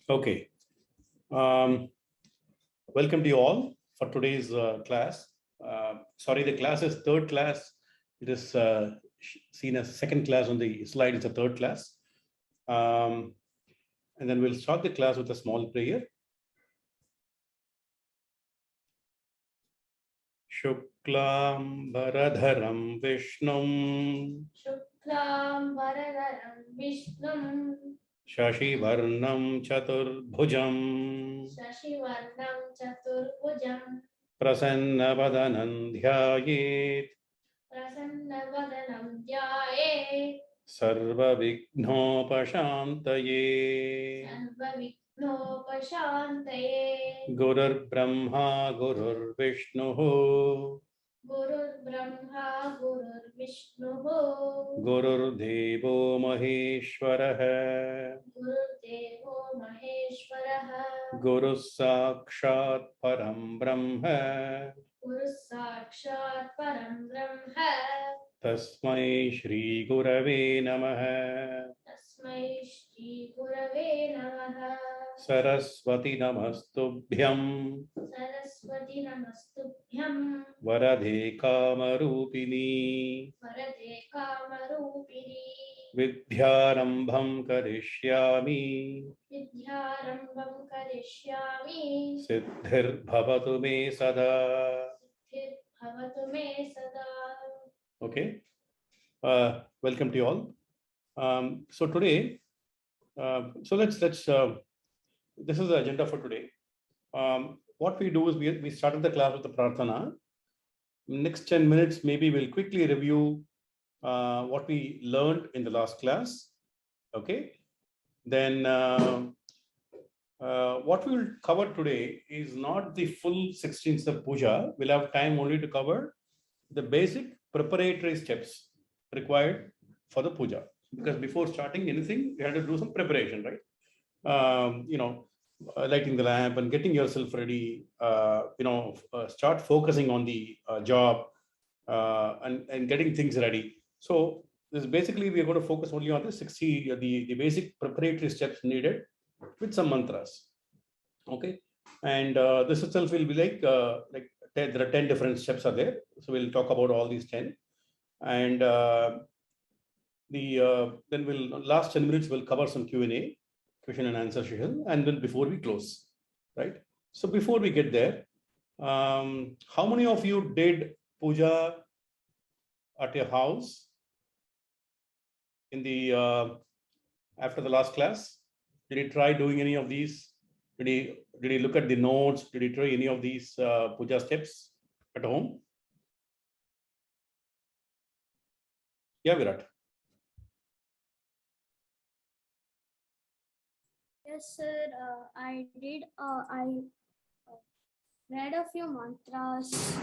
Okay. Welcome to you all for today's class. Sorry, the class is third class. It is seen as second class on the slide. It's a third class. And then we'll start the class with a small prayer. Shuklam Bharadharam Vishnum. Shuklam Bharadharam Vishnum. Shashivarnam Chaturbhujam. Shashivarnam Chaturbhujam. Prasanna Dhyayet. Prasanna Dhyayet. Sarva Vighnopashantaye. Sarva Vighnopashantaye. Gurur Brahma Gurur Vishnu. Gurur Brahma Gurur Vishnu. Gurur Devo Maheshwarah. Gurur Devo Maheshwarah. Guru Sakshat Param Brahma. Guru Sakshat Param Brahma. Tasmai Shri Gurave Namaha. Tasmai Shri Gurave Namaha. Saraswati Namastubhyam. Saraswati Namastubhyam. Varade Kamarupini. Varade Kamarupini. Vidyarambham Karishyami. Vidyarambham Karishyami. Siddhir Bhavatu Me Sada. Siddhir Bhavatu Me Sada. Okay. Welcome to you all. So today, let's this is the agenda for today. What we do is we started the class with the prarthana. Next 10 minutes, maybe we'll quickly review what we learned in the last class. Okay. Then what we will cover today is not the full 16 step puja. We'll have time only to cover the basic preparatory steps required for the puja. Because before starting anything, you have to do some preparation, right? Lighting the lamp and getting yourself ready, start focusing on the job and getting things ready. So this basically, we are going to focus only on the basic preparatory steps needed with some mantras. Okay. And this itself will be like 10, there are 10 different steps are there. So we'll talk about all these 10. And then last 10 minutes, we'll cover some Q&A, question and answer session, and then before we close, right? So before we get there, how many of you did puja at your house in the after the last class? Did you try doing any of these? Did you look at the notes? Did you try any of these puja steps at home? Yeah, Virat. Yes, sir. I did. I read a few mantras.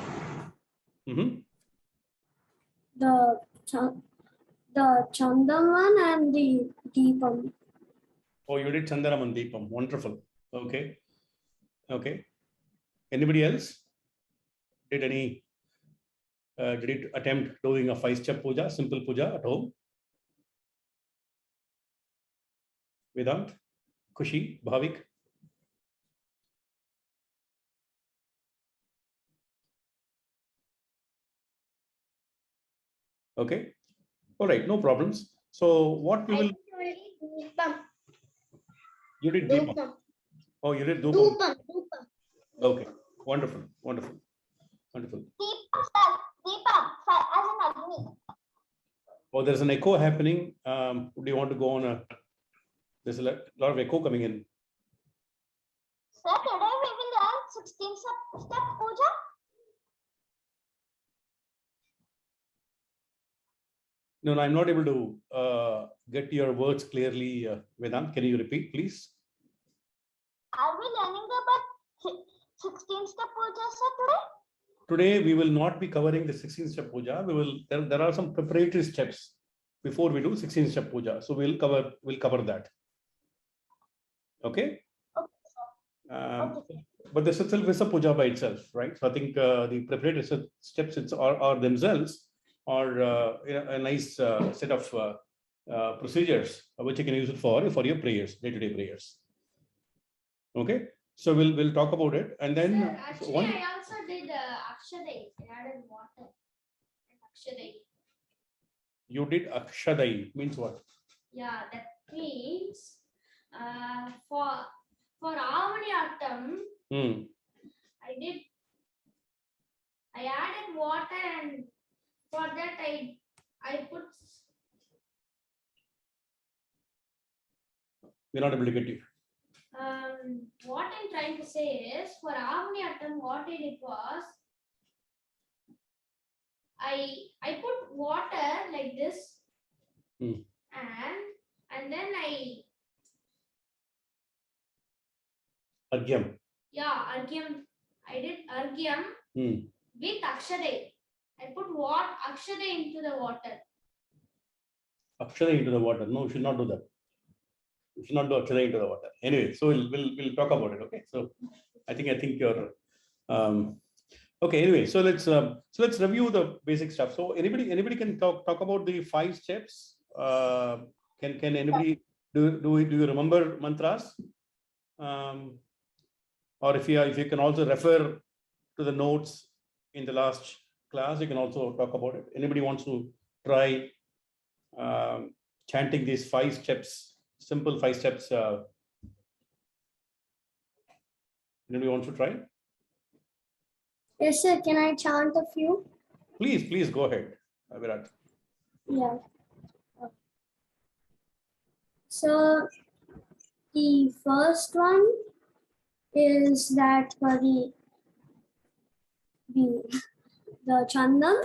Mm-hmm. The Chandaman and the Deepam. Oh, you did Chandaram and Deepam. Wonderful. Okay. Okay. Anybody else? Did you attempt doing a 5-step puja, simple puja at home? Vedant, Kushi, Bhavik? Okay. All right. No problems. So what we will... You did Deepam. Oh, you did Deepam. Okay. Wonderful. Wonderful. Wonderful. Oh, there's an echo happening. Do you want to go on a... There's a lot of echo coming in. Sir, today we will learn 16 step puja. No, I'm not able to get your words clearly, Vedant. Can you repeat, please? Are we learning about 16 step puja, sir, today? Today, we will not be covering the 16-step puja. There are some preparatory steps before we do 16-step puja. So we'll cover that. Okay. But this itself is a puja by itself, right? So I think the preparatory steps are themselves are a nice set of procedures which you can use it for your prayers, day-to-day prayers. Okay, so we'll talk about it, and then Sir, actually, I also did Akshadai. I added water. Akshadai. you did Akshadai, means what? Yeah, that means for Avani Attam, I added water, and for that I put. We're not able to get you. What I'm trying to say is, for Avani Attam, what I did was, I put water like this, and then Argyam. Yeah, Argyam. I did Argyam with Akshadai. I put Akshadai into the water. Akshadai into the water. No, you should not do that. You should not do Akshadai into the water. Anyway, so we'll talk about it. Okay. So I think you're okay. Anyway, so let's review the basic stuff. So anybody can talk about the 5 steps. Can anybody do you remember mantras? Or if you can also refer to the notes in the last class, you can also talk about it. Anybody wants to try chanting these 5 steps, simple 5 steps? Anybody wants to try? Yes, sir. Can I chant a few? Please go ahead, Virat. Yeah. So the first one is that for the Chandam.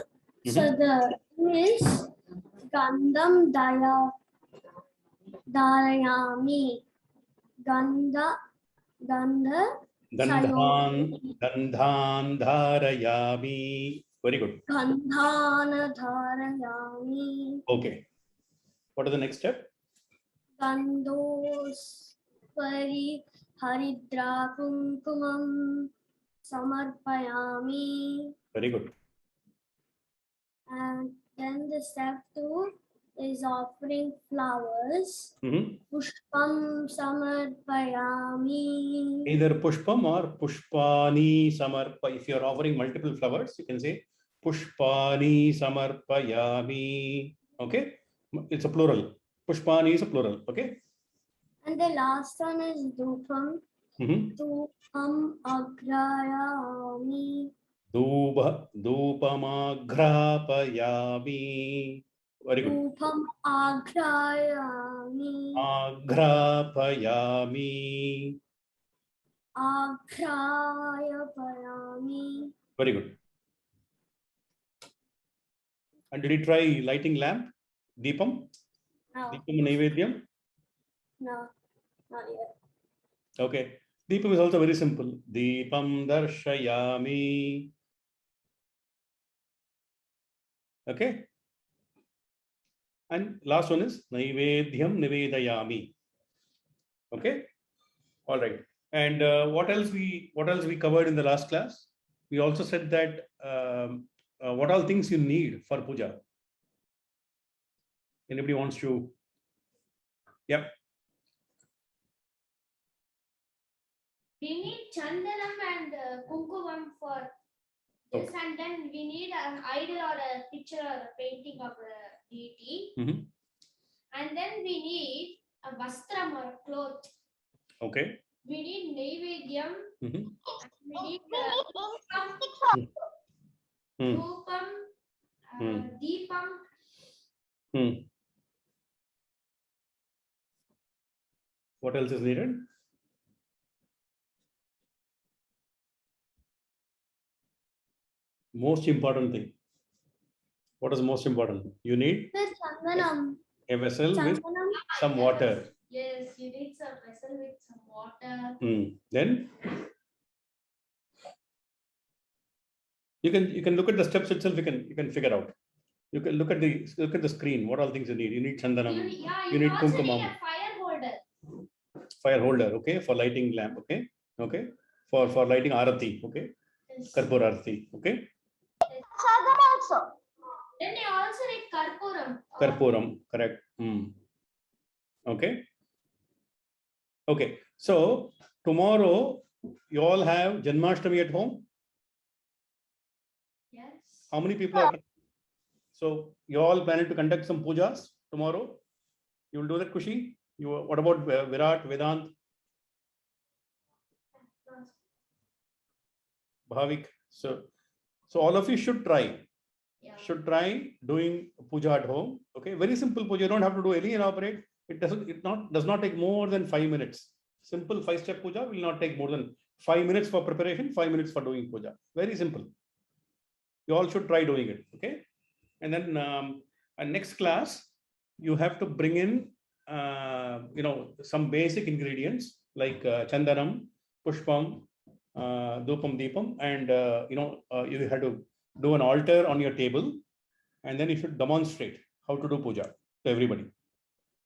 So the is Gandham Darayami. Gandhan Dharayami. Very good. Gandhana Dharayami. Okay. What is the next step? Gandos Pari Haridra Kumkumam Samarpayami. Very good. And then the step 2 is offering flowers. Pushpam Samarpayami. Either Pushpam or Pushpani Samarpa. If you are offering multiple flowers, you can say Pushpani Samarpayami. Okay? It's a plural. Pushpani is a plural. Okay? And the last one is Dupam. Dupam Agrayami. Dupamagrapayami. Very good. Dupam Agrayami. Agrapayami. Agrayapayami. Very good. And did you try lighting lamp? Deepam? No. Deepam Naivedyam? No, not yet. Okay. Deepam is also very simple. Deepam Darshayami. Okay. And last one is Naivedyam Nivedayami. Okay. All right. And what else we covered in the last class? We also said that what all things you need for puja. Anybody wants to? Yep. We need Chandanam and Kumkumam for this, and then we need an idol or a picture or a painting of a deity. And then we need a vastram or a cloth. Okay. We need Naivedyam. We need Dhupam, Deepam. What else is needed? Most important thing. What is most important? You need a vessel with some water. Yes, you need some vessel with some water. Then you can look at the steps itself. You can figure out. You can look at the screen. What all things you need? You need chandanam. You need also kumkumam. need a fire holder. Fire holder. Okay, for lighting lamp. Okay, okay, for lighting arati. Okay, Yes. Karpur arati. Okay. Sadam also. Then you also need Karpuram. Karpuram. Correct. Okay. Okay. So tomorrow you all have Janmashtami at home. Yes. How many people are? So you all planning to conduct some pujas tomorrow? You will do that, Kushi? You, what about Virat, Vedant, Bhavik? So all of you should try. Yeah. Should try doing puja at home. Okay, very simple puja. You don't have to do any elaborate. It does not take more than 5 minutes. Simple 5-step puja will not take more than 5 minutes for preparation, 5 minutes for doing puja. Very simple. You all should try doing it. Okay, and then next class you have to bring in some basic ingredients like chandanam, pushpam, dupam, deepam, and you have to do an altar on your table, and then you should demonstrate how to do puja to everybody.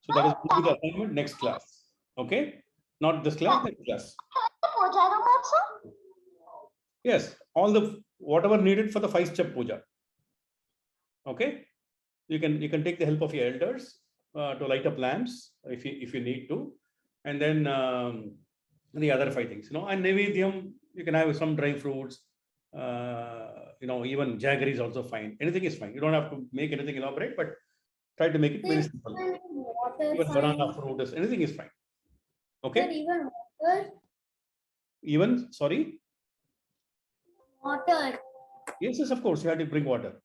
So that is the assignment next class. Okay, not this class, next class. Puja room also? Yes, all the whatever needed for the 5-step puja. Okay, you can take the help of your elders to light up lamps if you need to, and then the other 5 things, and Nevedyam, you can have some dry fruits, even jaggery is also fine. Anything is fine. You don't have to make anything elaborate, but try to make it very simple. Water, Even fine. banana fruit, anything is fine. Okay. Sir, even water. Even, sorry. Water. Yes, of course, you have to bring water.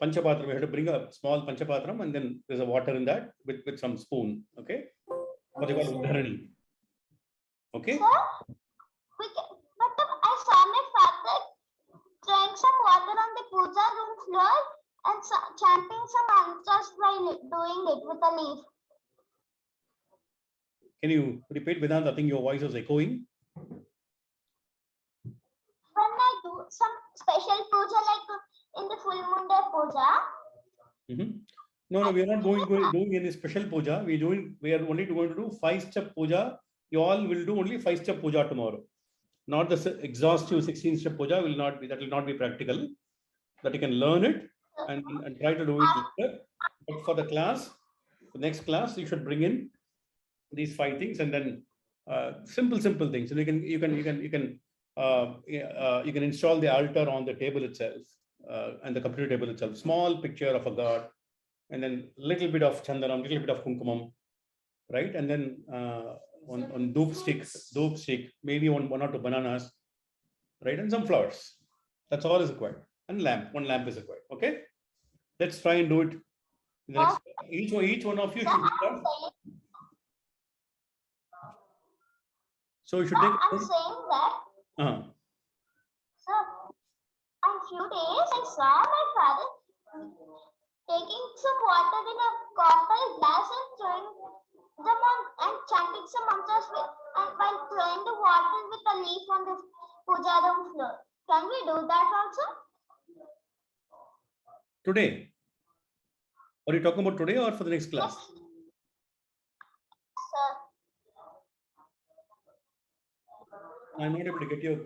Panchapatram, you have to bring a small panchapatram, and then there's a water in that with some spoon. Okay. What you call udharani. Okay. Sir, but I saw my father throwing some water on the puja room floor and chanting some mantras while doing it with a leaf. Can you repeat, Vedant? I think your voice is echoing. When I do some special puja like in the full moon day puja. No, we are not doing any special puja. We are only going to do 5-step puja. You all will do only 5-step puja tomorrow. Not the exhaustive 16-step puja will not be. That will not be practical. That you can learn it and try to do it later. But for the class, the next class, you should bring in these 5 things, and then simple things. And you can install the altar on the table itself and the computer table itself. Small picture of a god, and then little bit of chandanam, little bit of kumkumam, right? And then on doop stick, maybe one or 2 bananas, right? And some flowers. That's all is required. And one lamp is required. Okay. Let's try and do it. In the next, each one of you should do that. So you should take. I'm saying that. So, a few days I saw my father taking some water in a copper glass and throwing them on and chanting some mantras and while throwing the water with a leaf on the puja room floor. Can we do that also? Today? Are you talking about today or for the next class? Sir. I'm not able to get your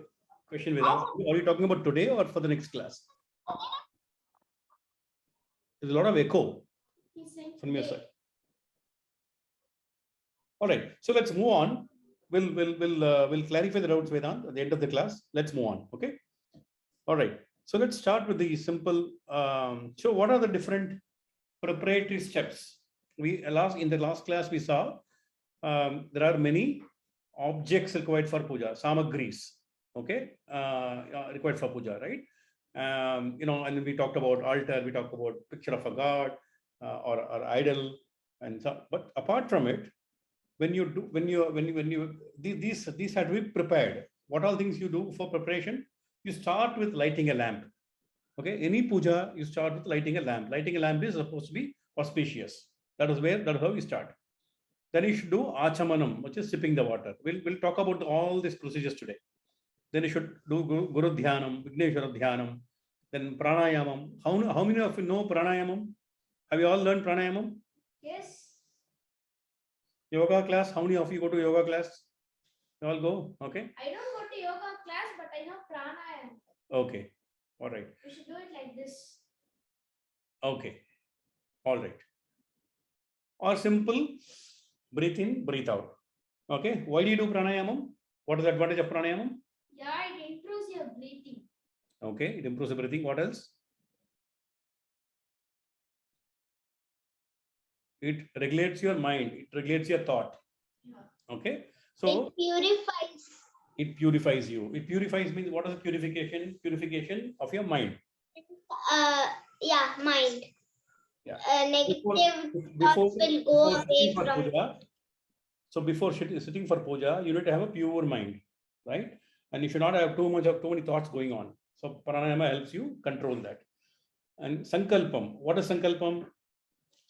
question, Vedant. Are you talking about today or for the next class? There's a lot of echo from your side. All right, so let's move on. We'll clarify the doubts, Vedant, at the end of the class. Let's move on. Okay. All right. So let's start with the simple. So what are the different preparatory steps? In the last class we saw there are many objects required for puja, samagris. Okay, required for puja, right? And then we talked about altar. We talked about picture of a god or idol, and so. But apart from it, these have to be prepared. What all things you do for preparation? You start with lighting a lamp. Okay, any puja you start with lighting a lamp. Lighting a lamp is supposed to be auspicious. That's how you start. Then you should do achamanam, which is sipping the water. We'll talk about all these procedures today. Then you should do Guru Dhyanam, Vigneshwara Dhyanam, then Pranayamam. How many of you know Pranayamam? Have you all learned Pranayamam? Yes. Yoga class, how many of you go to yoga class? You all go? Okay. I don't go to yoga class, but I know pranayama. Okay. All right. We should do it like this. Okay. All right. Or simple, breathe in, breathe out. Okay. Why do you do pranayamam? What is the advantage of pranayama? Yeah, it improves your breathing. Okay, it improves the breathing. What else? It regulates your mind. It regulates your thought. Yeah. Okay, so It purifies. it purifies you. It purifies means what is the purification? Purification of your mind. Yeah, mind. Yeah. Negative Before thoughts will go away sitting for from. puja, so before sitting for puja, you need to have a pure mind, right? And you should not have too many thoughts going on. So pranayama helps you control that. And sankalpam. What is sankalpam?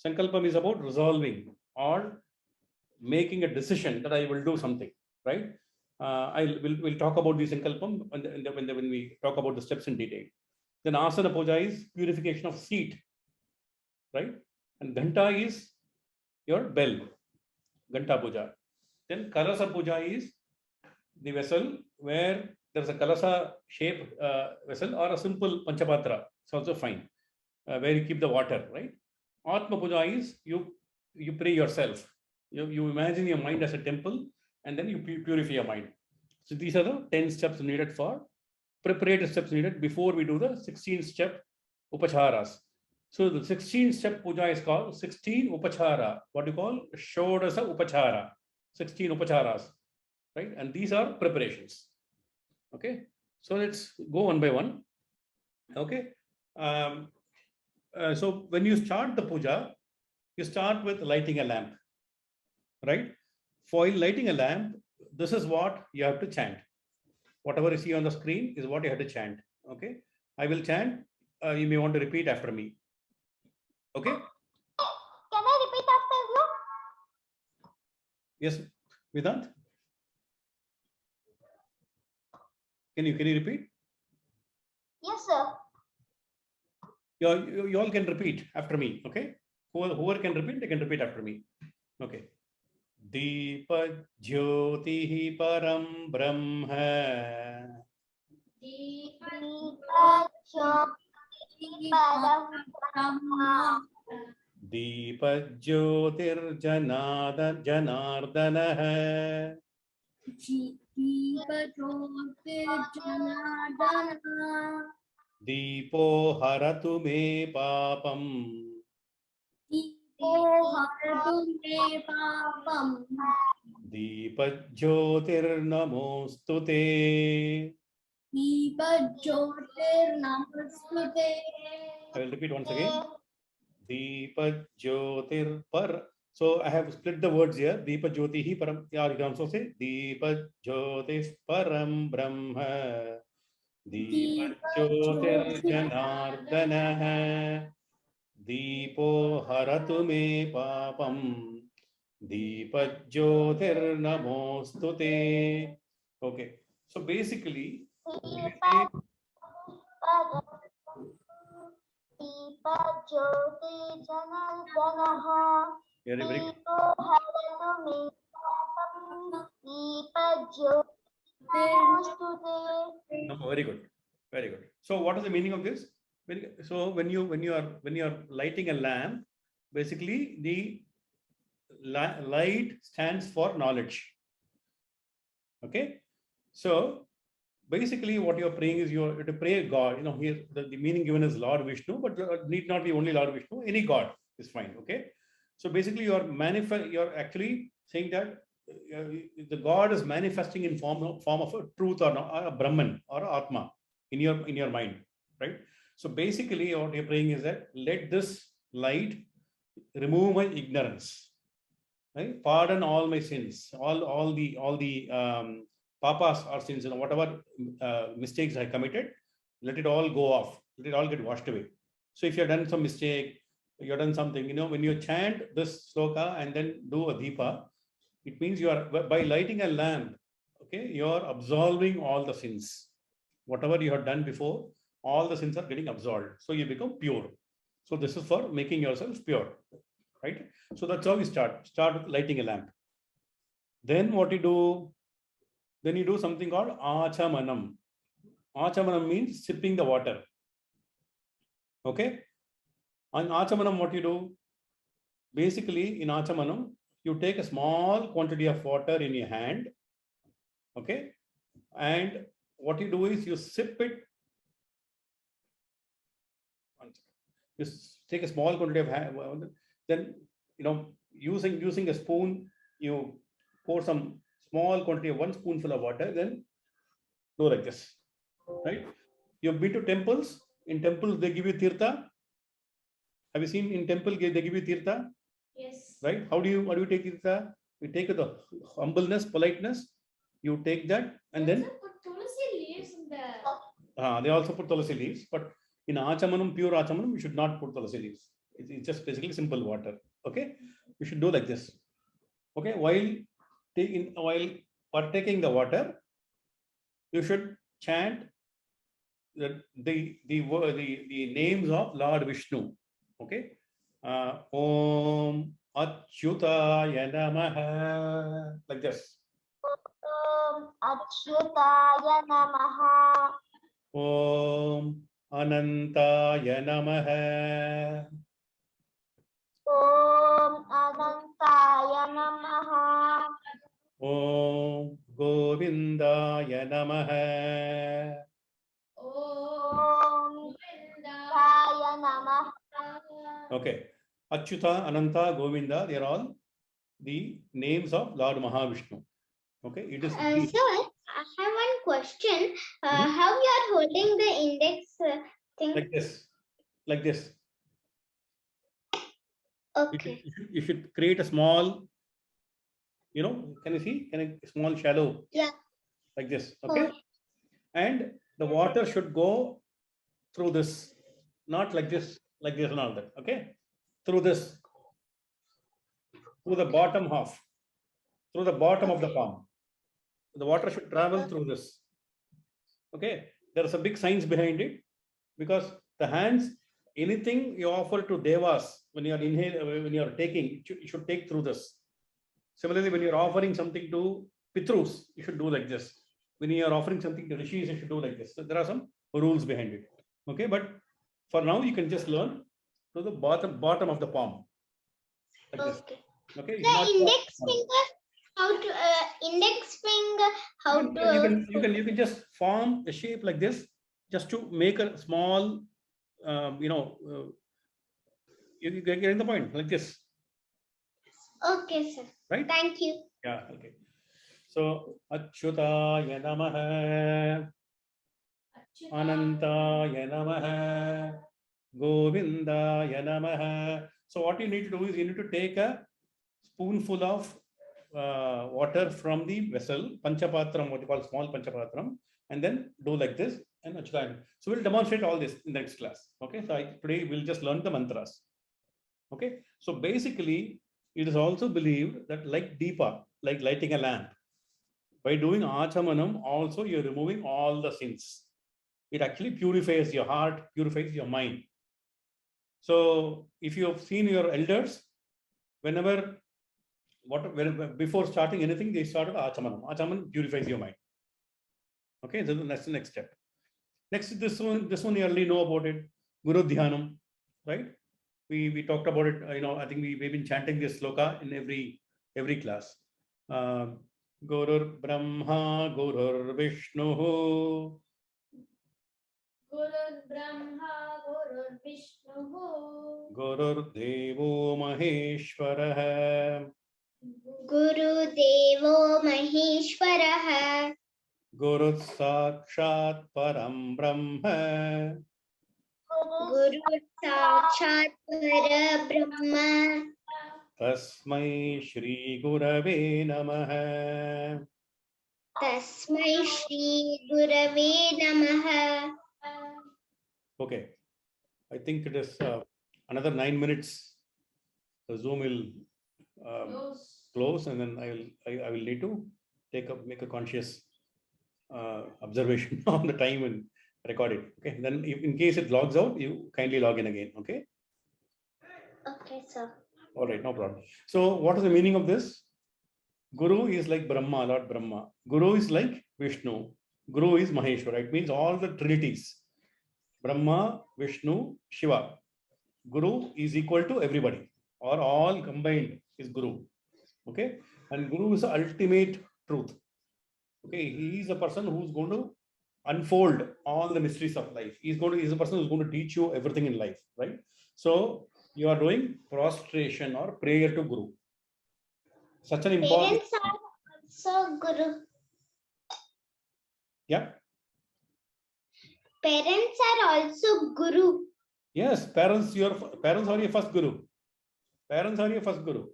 Sankalpam is about resolving or making a decision that I will do something, right? We'll talk about the sankalpam when we talk about the steps in detail. Then asana puja is purification of seat, right? And ghanta is your bell, ghanta puja. Then kalasa puja is the vessel where there's a kalasa shape vessel or a simple panchapatra. It's also fine, where you keep the water, right? Atma puja is you pray yourself. You imagine your mind as a temple and then you purify your mind. So these are the 10 steps needed for preparatory steps needed before we do the 16th step upacharas. So the 16th step puja is called 16 upachara. What do you call? Shodasa upachara. 16 upacharas, right? And these are preparations. Okay. So let's go one by one. Okay. So when you start the puja, you start with lighting a lamp, right? For lighting a lamp, this is what you have to chant. Whatever you see on the screen is what you have to chant. Okay. I will chant. You may want to repeat after me. Okay. Can I repeat after you? Yes, Vedant. Can you repeat? Yes, sir. You all can repeat after me. Okay. Whoever can repeat, they can repeat after me. Okay. Deepa Jyoti Param Brahma. Deepa Jyoti Param Brahma. Deepa Jyotir Janardana. Deepa Jyotir Janardana. Deepo Haratu Me Papam. Deepo Haratu Me Papam. Deepa Jyotir Namostute. Deepa Jyotir Namostute. I will repeat once again. Deepa Jyotir Par. So I have split the words here. Deepa Jyotihi Param. Yeah, you can also say Deepa Jyotis Param Brahma. Deepa Jyotir Janardana. Deepo Haratu Me Papam. Deepa Jyotir Namostute. Okay. So basically, Deepa Jyoti Janardana. very good. Deepo Haratu Me Papam. Deepa Jyoti Namostute. No, very good, very good. So what is the meaning of this? So when you are lighting a lamp, basically the light stands for knowledge. Okay, so basically what you are praying is you have to pray God. You know, here the meaning given is Lord Vishnu, but need not be only Lord Vishnu. Any God is fine. Okay, so basically you're actually saying that the God is manifesting in form of a truth or a Brahman or a Atma in your mind, right? So basically what you're praying is that let this light remove my ignorance, right? Pardon all my sins, all the papas or sins, you know, whatever mistakes I committed, let it all go off, let it all get washed away. So if you've done some mistake, you've done something, you know, when you chant this sloka and then do a deepa, it means you are, by lighting a lamp, okay, you are absolving all the sins. Whatever you have done before, all the sins are getting absolved. So you become pure. So this is for making yourself pure, right? So that's how we start with lighting a lamp. Then what you do? Then you do something called achamanam. Achamanam means sipping the water. Okay. On achamanam, what you do? Basically, in achamanam, you take a small quantity of water in your hand. Okay. and what you do is you sip it. You take a small quantity of then using a spoon, you pour some small quantity of 1 spoonful of water, then do like this, right? You've been to temples. In temples, they give you tirtha. Have you seen in temple they give you tirtha? Yes. Right? How do you take tirtha? You take the humbleness, politeness. You take that, and then put tulsi leaves in the. they also put tulsi leaves, but in achamanam, pure achamanam, you should not put tulsi leaves. It's just basically simple water. Okay, you should do like this. Okay, while partaking the water, you should chant the names of Lord Vishnu. Okay, Om Achyutaya Namaha, like this. Om Achyutaya Namaha. Om Anantaya Namaha. Om Anantaya Namaha. Om Govindaya Namaha. Om Govindaya Namaha. Okay. Achyuta, Ananta, Govinda, they are all the names of Lord Mahavishnu. Okay. It is. Sir, I have one question. Mhm. How you are holding the index thing? Like this. Like this. Okay. You should create a small, can you see? Small shallow? Yeah. Like this. Okay. Oh. And the water should go through this, not like this and all that. Okay. Through this, through the bottom half, through the bottom of the palm. The water should travel through this. Okay. There is a big science behind it, because the hands, anything you offer to devas when you are taking, you should take through this. Similarly, when you are offering something to pitrus, you should do like this. When you are offering something to rishis, you should do like this. So there are some rules behind it. Okay, but for now you can just learn to the bottom of the palm. Like this. Okay. The index finger, how to index finger, how to you can just form a shape like this, just to make a small, you get the point, like this. Okay, sir. Right? Thank you. Yeah. Okay. So Achyutaya Namaha, Anantaya Namaha, Govindaya Namaha. So what you need to do is you need to take a spoonful of water from the vessel, Panchapatram, what you call small Panchapatram, and then do like this and Achyutaya. So we'll demonstrate all this in the next class. Okay. So today we'll just learn the mantras. Okay. So basically, it is also believed that like Deepa, like lighting a lamp, by doing Achamanam, also you're removing all the sins. It actually purifies your heart, purifies your mind. So if you have seen your elders, before starting anything, they start with Achamanam. Achamanam purifies your mind. Okay, so that's the next step. Next, this one you already know about it. Guru Dhyanam, right? We talked about it. I think we've been chanting this sloka in every class. Gurur Brahma, Gurur Vishnu. Gurur Brahma, Gurur Vishnu. Gurur Devo Maheshwarah. Guru Devo Maheshwarah. Guru Sakshat Param Brahma. Guru Sakshat Parabrahma. Tasmai Shri Gurave Namaha. Tasmai Shri Gurave Namaha. Okay, I think it is another 9 minutes. The Zoom will close, and then I will need to make a conscious observation on the time and record it. Okay, then if in case it logs out, you kindly log in again. Okay. Okay, sir. All right, no problem. So what is the meaning of this? Guru is like Brahma, Lord Brahma. Guru is like Vishnu. Guru is Maheshwara. It means all the trinities. Brahma, Vishnu, Shiva. Guru is equal to everybody, or all combined is Guru. Okay. And Guru is the ultimate truth. Okay, he is a person who's going to unfold all the mysteries of life. He's a person who's going to teach you everything in life, right? So you are doing prostration or prayer to Guru. Such an important. Parents are also Guru. Yeah. Parents are also Guru. Yes, parents are your first Guru. Parents are your first Guru.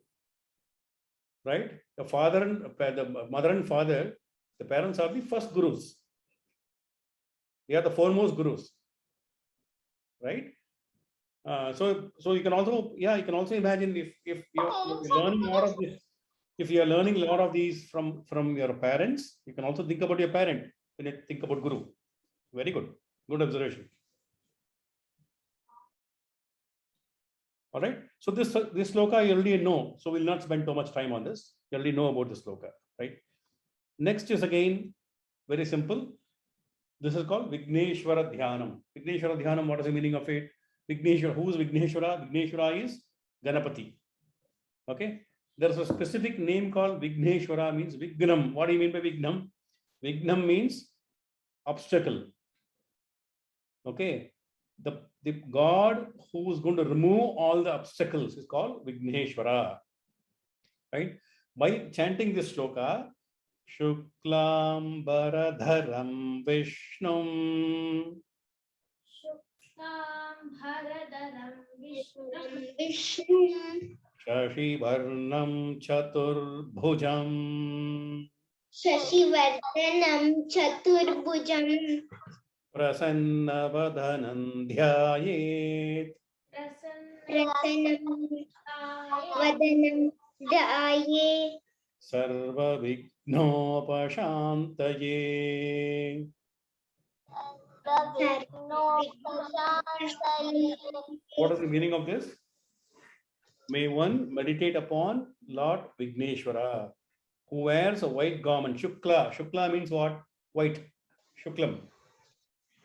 Right? The father and the mother and father, the parents are the first Gurus. They are the foremost Gurus. Right? So you can also imagine if you're learning more of this, if you are learning a lot of these from your parents, you can also think about your parent when you think about Guru. Very good. Good observation. All right. So this sloka you already know. So we'll not spend too much time on this. You already know about this sloka, right? Next is again very simple. This is called Vigneshwara Dhyanam. Vigneshwara Dhyanam, what is the meaning of it? Vigneshwara, who is Vigneshwara? Vigneshwara is Ganapati. Okay. There's a specific name called Vigneshwara, means Vignam. What do you mean by Vignam? Vignam means obstacle. Okay. The God who is going to remove all the obstacles is called Vigneshwara. Right? By chanting this shloka, Shuklam Bharadharam Vishnum. Shuklam Bharadharam Vishnum. Shashi Varnam Chaturbhujam. Shashivardanam Chaturbhujam. Prasanna Vadanam Dhyayet. Prasanam Vadanam Dhyaye. Sarva Vignopashantaye. What is the meaning of this? May one meditate upon Lord Vigneshwara, who wears a white garment. Shukla. Shukla means what? White. Shuklam.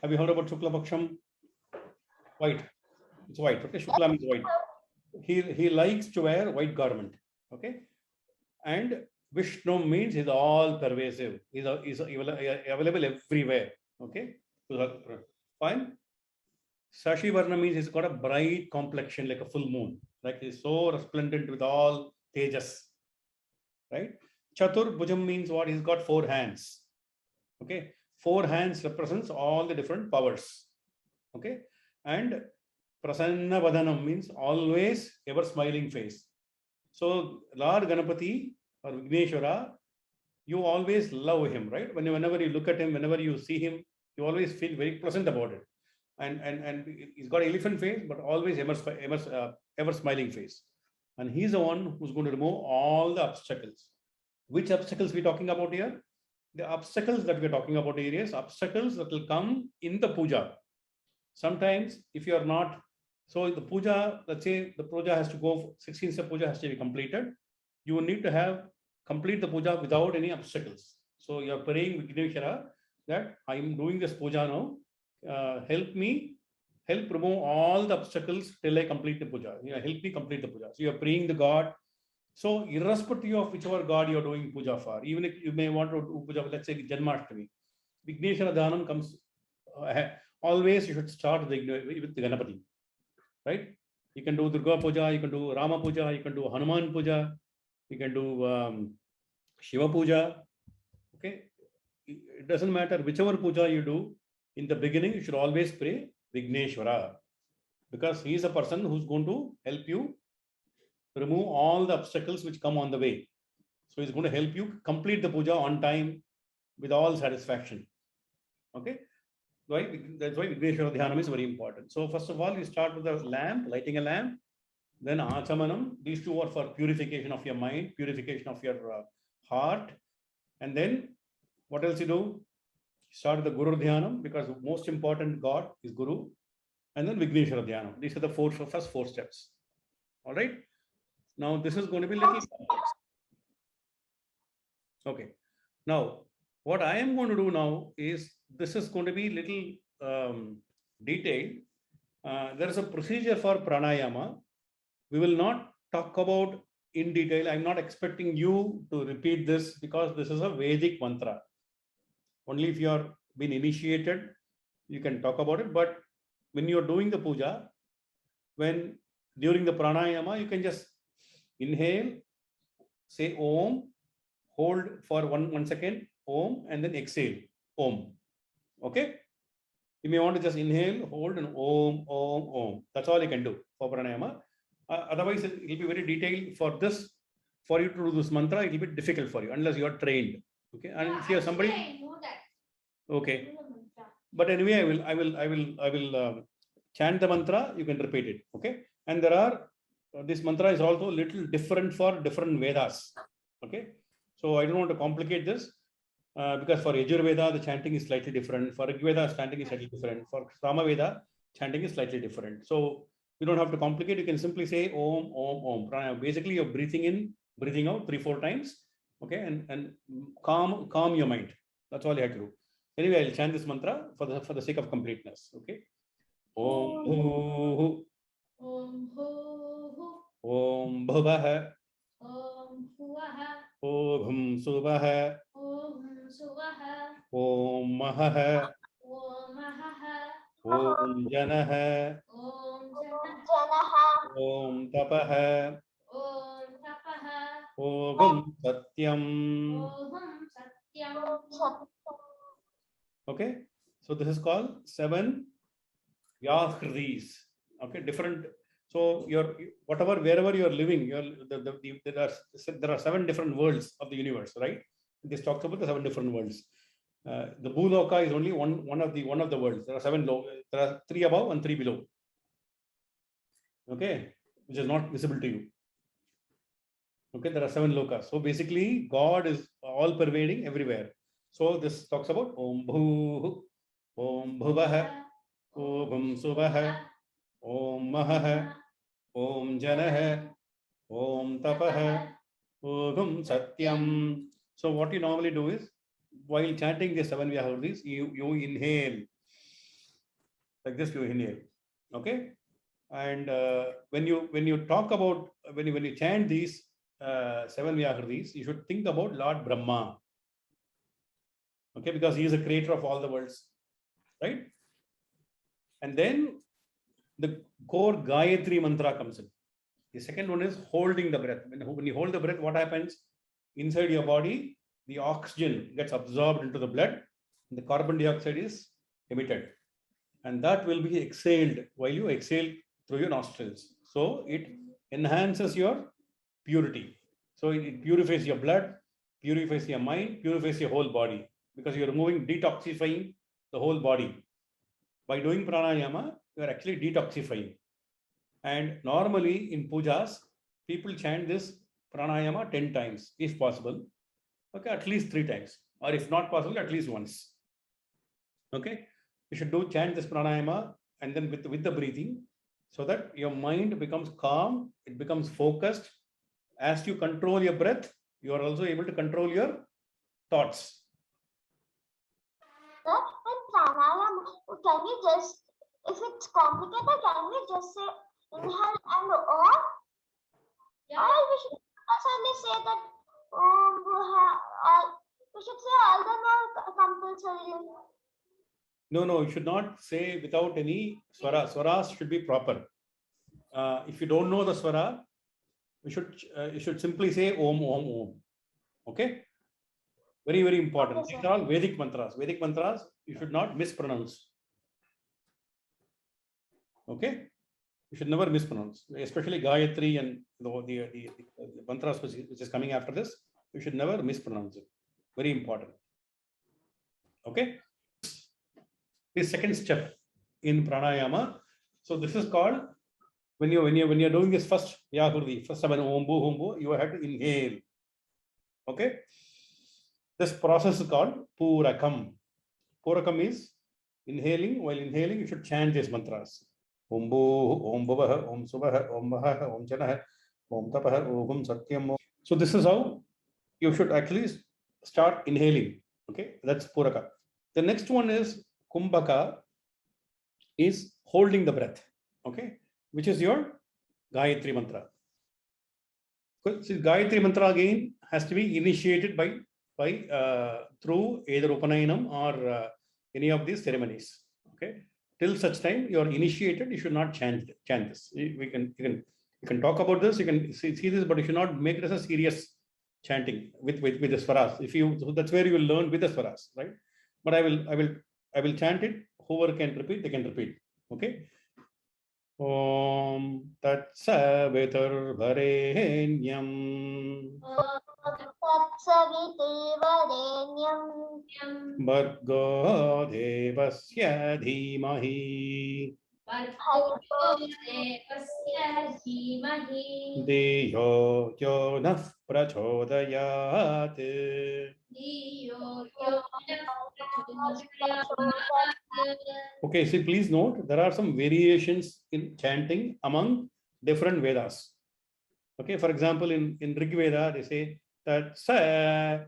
Have you heard about Shukla Paksham? White. It's white. Okay. Shukla means white. He likes to wear white garment. Okay. And Vishnu means he's all pervasive. He's available everywhere. Okay. Fine. Sashi Varna means he's got a bright complexion like a full moon. Like he's so resplendent with all tejas. Right? Chatur Bhujam means what? He's got 4 hands. Okay. 4 hands represents all the different powers. Okay. And Prasanna Vadanam means always ever smiling face. So Lord Ganapati or Vigneshwara, you always love him, right? Whenever you look at him, whenever you see him, you always feel very pleasant about it. And he's got elephant face, but always ever smiling face. And he's the one who's going to remove all the obstacles. Which obstacles we're talking about here? The obstacles that we're talking about here is obstacles that will come in the puja. Sometimes if you are not, so the puja, let's say the puja has to go, 16th puja has to be completed. You will need to complete the puja without any obstacles. So you are praying Vigneshwara that I am doing this puja now. Help remove all the obstacles till I complete the puja. Help me complete the puja. So you are praying the God. So irrespective of whichever God you are doing puja for, even if you may want to do puja, let's say Janmashtami, Vigneshwara Dhanam comes, always you should start with the Ganapati, right? You can do Durga Puja, you can do Rama Puja, you can do Hanuman Puja, you can do Shiva Puja. Okay, it doesn't matter whichever puja you do. In the beginning, you should always pray Vigneshwara, because he is a person who's going to help you remove all the obstacles which come on the way. So he's going to help you complete the puja on time with all satisfaction. Okay, that's why Vigneshwara Dhyanam is very important. So first of all, you start with a lamp, lighting a lamp, then Achamanam. These two are for purification of your mind, purification of your heart, and then what else you do? Start the Guru Dhyanam, because the most important God is Guru, and then Vigneshwara Dhyanam. These are the first 4 steps. All right. Now this is going to be little complex. Okay. Now what I am going to do now is, this is going to be little detailed. There is a procedure for pranayama. We will not talk about in detail. I'm not expecting you to repeat this, because this is a Vedic mantra. Only if you are been initiated, you can talk about it. But when you are doing the puja, when during the pranayama, you can just inhale, say Om, hold for one second, Om, and then exhale, Om. Okay? You may want to just inhale, hold, and Om, Om, Om. That's all you can do for pranayama. Otherwise, it will be very detailed for this. For you to do this mantra, it will be difficult for you unless you are trained. Okay, and if you have somebody. I know that. Okay. But anyway, I will chant the mantra. You can repeat it. Okay, and there are this mantra is also a little different for different Vedas. Okay, so I don't want to complicate this because for Yajurveda the chanting is slightly different. For Rigveda chanting is slightly different. For Samaveda chanting is slightly different. So you don't have to complicate. You can simply say Om, Om, Om. Pranayama. Basically, you're breathing in, breathing out 3-4 times. Okay, and calm your mind. That's all you have to do. Anyway, I'll chant this mantra for the sake of completeness. Okay. Om Bhu Om Bhu Om Bhuvah Om Bhuvaha Om Suvah Om Suvaha Om Mahah Om Mahaha Om Janah Om Janah Janaha. Om Tapah Om Tapaha Om Satyam. Om Satyam. Okay, so this is called 7 Yahridis. Okay, different. So wherever you are living, there are 7 different worlds of the universe, right? This talks about the 7 different worlds. The Bhuloka is only one of the worlds. There are 7 there are 3 above and 3 below. Okay, which is not visible to you. Okay, there are 7 lokas. So basically, God is all pervading everywhere. So this talks about Om Bhu, Om Bhuvah, Om Suvah, Om Mahah, Om Janah, Om Tapah, Om Satyam. So what you normally do is, while chanting the 7 Vyahurdis, you inhale. Like this, you inhale. Okay, and when you talk about when you chant these 7 Vyahurdis, you should think about Lord Brahma. Okay, because he is the creator of all the worlds, right? And then the core Gayatri mantra comes in. The second one is holding the breath. When you hold the breath, what happens? Inside your body, the oxygen gets absorbed into the blood, and the carbon dioxide is emitted. And that will be exhaled while you exhale through your nostrils. So it enhances your purity. So it purifies your blood, purifies your mind, purifies your whole body. Because you're removing, detoxifying the whole body. By doing pranayama, you are actually detoxifying. And normally in pujas, people chant this pranayama 10 times, if possible. Okay, at least 3 times. Or if not possible, at least once. Okay, you should chant this pranayama and then with the breathing, so that your mind becomes calm, it becomes focused. As you control your breath, you are also able to control your thoughts. In pranayama, can we just, if it's complicated, can we just say inhale and on? Yeah. Or we should only say that Om Bhuha, we should say all them are compulsory. No, you should not say without any swara. Swaras should be proper. If you don't know the swara, you should simply say Om, Om, Om. Okay? Very, very important. Okay, These are all Vedic mantras. Vedic mantras, you should not mispronounce. Okay? You should never mispronounce, especially Gayatri and the mantras which is coming after this. You should never mispronounce it. Very important. Okay? The second step in pranayama. So this is called when you're doing this first Yahurdi, first 7 Om Bhu, you have to inhale. Okay? This process is called Purakam. Purakam is inhaling. While inhaling, you should chant these mantras. Om Bhu, Om Bhuvah, Om Suvah, Om Mahah, Om Janah, Om Tapah, Om Satyam. So this is how you should actually start inhaling. Okay, that's Puraka. The next one is Kumbhaka, is holding the breath. Okay, which is your Gayatri mantra. So Gayatri mantra again has to be initiated by by through either Upanayanam or any of these ceremonies. Okay, till such time you are initiated, you should not chant this. You can talk about this, you can see this, but you should not make it as a serious chanting with the swaras. If you, so that's where you will learn with the swaras, right? But I will chant it. Whoever can repeat, they can repeat. Okay. Om Tat Saviturvarenyam Tatsavituvarenyam Bhargo Devasya Dhimahi Dhiyo Yo Nah Prachodayat. Okay, so please note there are some variations in chanting among different Vedas. Okay, for example, in Rig Veda they say that sa,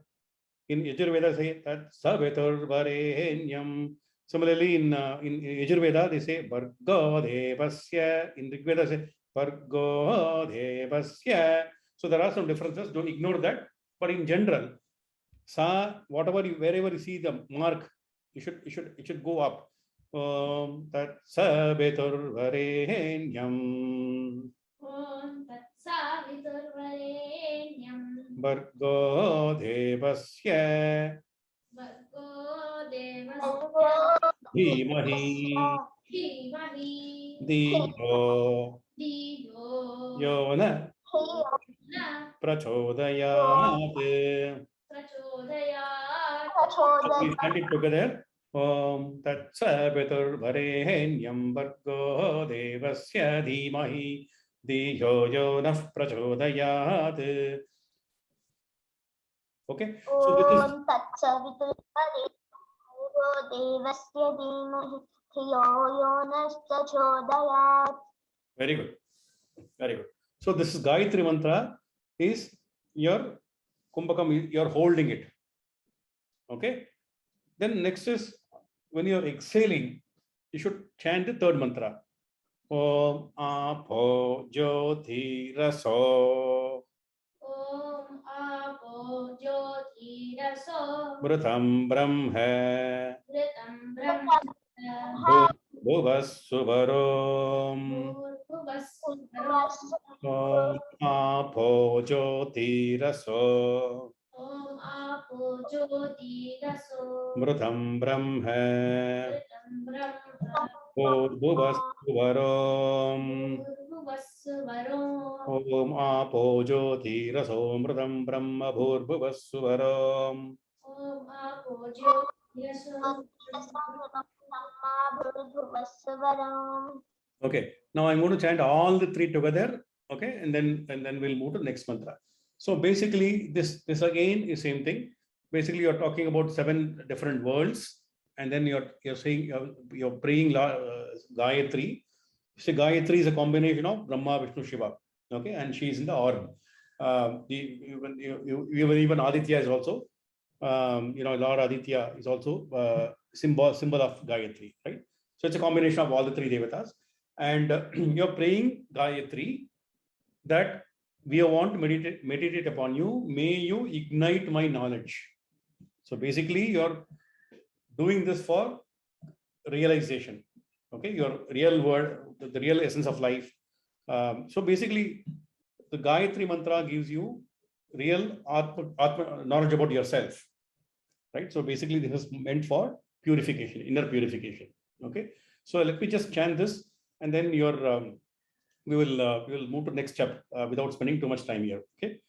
in Yajurveda they say that Saviturvarenyam. Similarly, in Yajurveda they say Bhargo Devasya. In Rig Veda they say Bhargo Devasya. So there are some differences. Don't ignore that. But in general, sa, whatever you, wherever you see the mark, it should go up. Tat Saviturvarenyam Bhargo Devasya Dhimahi Dhiyo Yo Nah Prachodayat. Please chant it together. Om Tat Saviturvarenyam Bhargo Devasya Dhimahi Dhiyo Yo Nah Prachodayat. Okay. So this is very good. Very good. So this is Gayatri Mantra is your Kumbhakam, you're holding it. Okay. Then next is when you're exhaling, you should chant the third mantra. Om Apo Jyoti Raso Om Apo Jyoti Raso Mritam Brahma Vritam Brahma Bhuvasuvarom Om Apo Jyoti Raso Om Apo Jyoti Raso Mritam Brahma Vritam Brahma Bhuvasuvarom Bhuvasuvarom Om Apo Jyoti Raso Mritam Brahma Bhuvasuvarom. Om Apo Jyoti Raso. Okay, now I'm going to chant all the three together. Okay, and then we'll move to the next mantra. So basically, this again is same thing. Basically, you're talking about 7 different worlds, and then you're saying you're praying Gayatri. So Gayatri is a combination of Brahma, Vishnu, Shiva. Okay, and she is in the orb. Even Aditya is also. Lord Aditya is also symbol of Gayatri, right? So it's a combination of all the 3 devatas, and you're praying Gayatri that we want to meditate upon you. May you ignite my knowledge. So basically, you're doing this for realization. Okay, your real world, the real essence of life. So basically, the Gayatri mantra gives you real Atma knowledge about yourself, right? So basically, this is meant for purification, inner purification. Okay, so let me just chant this, and then we will move to the next chapter without spending too much time here. Okay.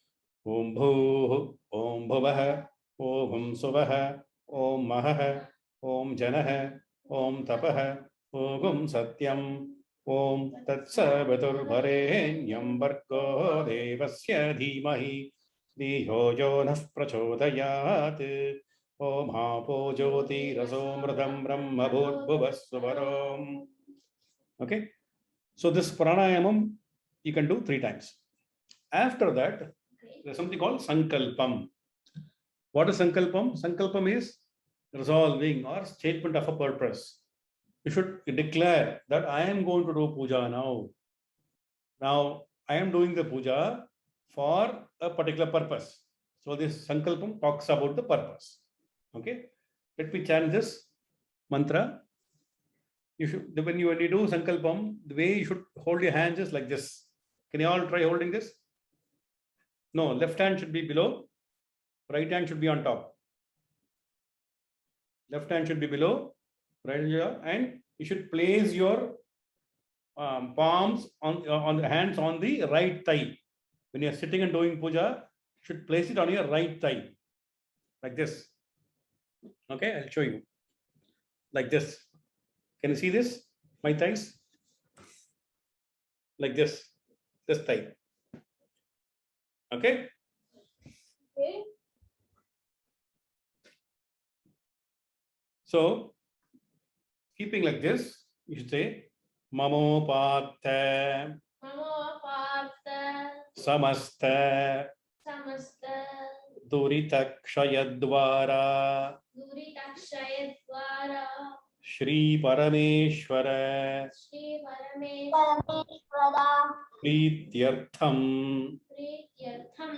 Om Bhu Om Bhuvah Om Suvah Om Mahah Om Janah Om Tapah Om Satyam Om Tat Saviturvarenyam Bhargo Devasya Dhimahi Dhiyo Yo Nah Prachodayat. Om Apo Jyoti Raso Mritam Brahma Bhuvasuvarom. Okay. So this pranayamam you can do 3 times. After that, there's something called sankalpam. What is sankalpam? Sankalpam is resolving or statement of a purpose. You should declare that I am going to do puja now. Now I am doing the puja for a particular purpose. So this Sankalpam talks about the purpose. Okay. Let me chant this mantra. You should, when you do Sankalpam, the way you should hold your hands is like this. Can you all try holding this? No, left hand should be below, right hand should be on top. Left hand should be below, right hand, and you should place your palms on the hands on the right thigh. When you are sitting and doing puja, you should place it on your right thigh, like this. Okay, I'll show you. Like this. Can you see this? My thighs? Like this thigh. Okay? Okay. So, keeping like this, you should say, Mamopatha Mamopatha Samastha Samasta Duritakshayadvara Duritakshayadvara Shri Parameshwara Shri Parameshwara Parameshwara Prityartham Prityartham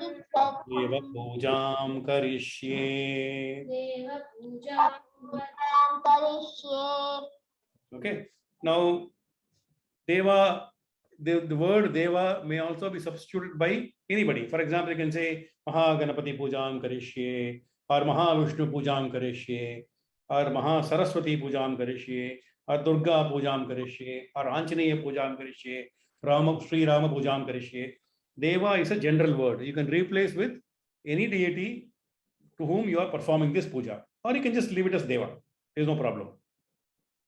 Deva Pujam Karishye. Deva Puja Karishye. Okay. Now, Deva, the word Deva may also be substituted by anybody. For example, you can say Mahaganapati Pujam Karishye, or Mahavishnu Pujam Karishye, or Mahasaraswati Pujam Karishye, or Durga Pujam Karishye, or Anjaneya Pujam Karishye, Sri Rama Pujam Karishye. Deva is a general word. You can replace with any deity to whom you are performing this puja, or you can just leave it as Deva. There is no problem.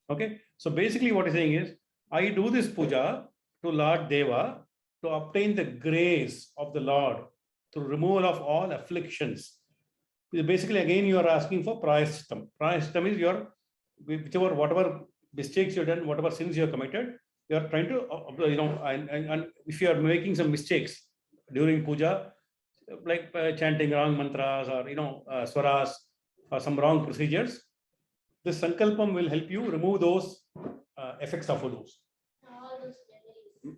Okay. So basically what he's saying is, I do this puja to Lord Deva to obtain the grace of the Lord, to removal of all afflictions. Basically, again, you are asking for prayashchitam. Prayashchitam is your, whatever mistakes you've done, whatever sins you have committed, you are trying to, and if you are making some mistakes during puja, like chanting wrong mantras or, swaras or some wrong procedures, this sankalpam will help you remove those effects of those.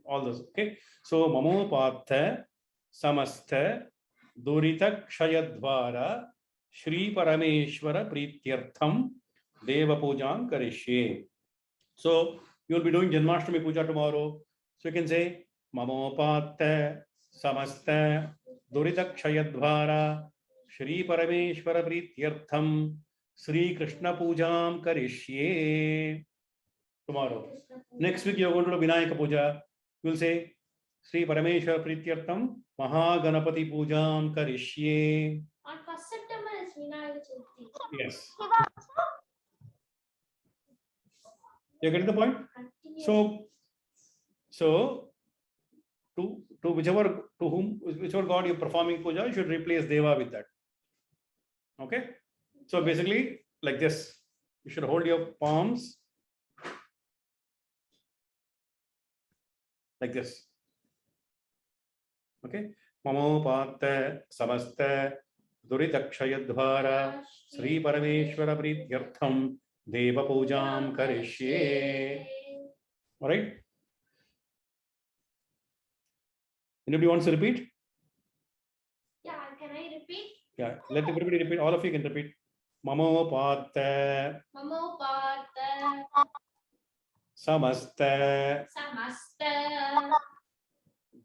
All those. Okay. So, Mamopatha Samastha Durita Kshayadvara Shri Parameshwara Prityartham Deva Pujam Karishye. So, you will be doing Janmashtami Puja tomorrow. So, you can say Mamopatha Samastha Durita Kshayadvara Shri Parameshwara Prityartham Sri Krishna Pujam Karishye. Tomorrow. Next week, you are going to do Vinayaka Puja. You will say Sri Parameshwara Prityartham Mahaganapati Pujam Karishye. On 1st September is Vinayaka Chaturthi. Yes. You get the point? So to whichever god you're performing puja, you should replace Deva with that. Okay. So basically, like this, you should hold your palms like this. Okay. Mamopatha Samastha Duritakshayadvara Sri Parameshwara Prityartham Deva Pujam Karishye. All right. Anybody wants to repeat? Yeah, can I repeat? Yeah, let everybody repeat. All of you can repeat. Mamopatha Mamopatha Samastha Samasta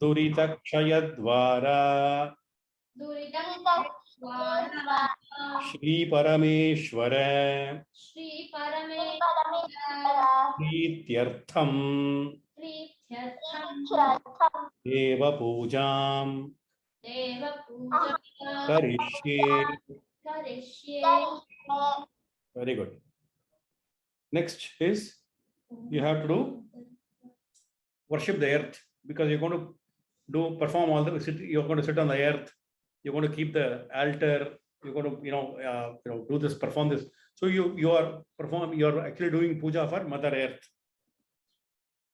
Duritakshayadvara Duritakshayadvara Shri Parameshwara Shri Parameshwara Prityartham Prityartham Deva Pujam Deva Puja Karishye. Karishye. Very good. Next is you have to do worship the earth, because you're going to perform all the, you're going to sit on the earth, you're going to keep the altar, you're going to do this, perform this. So you're actually doing puja for Mother Earth.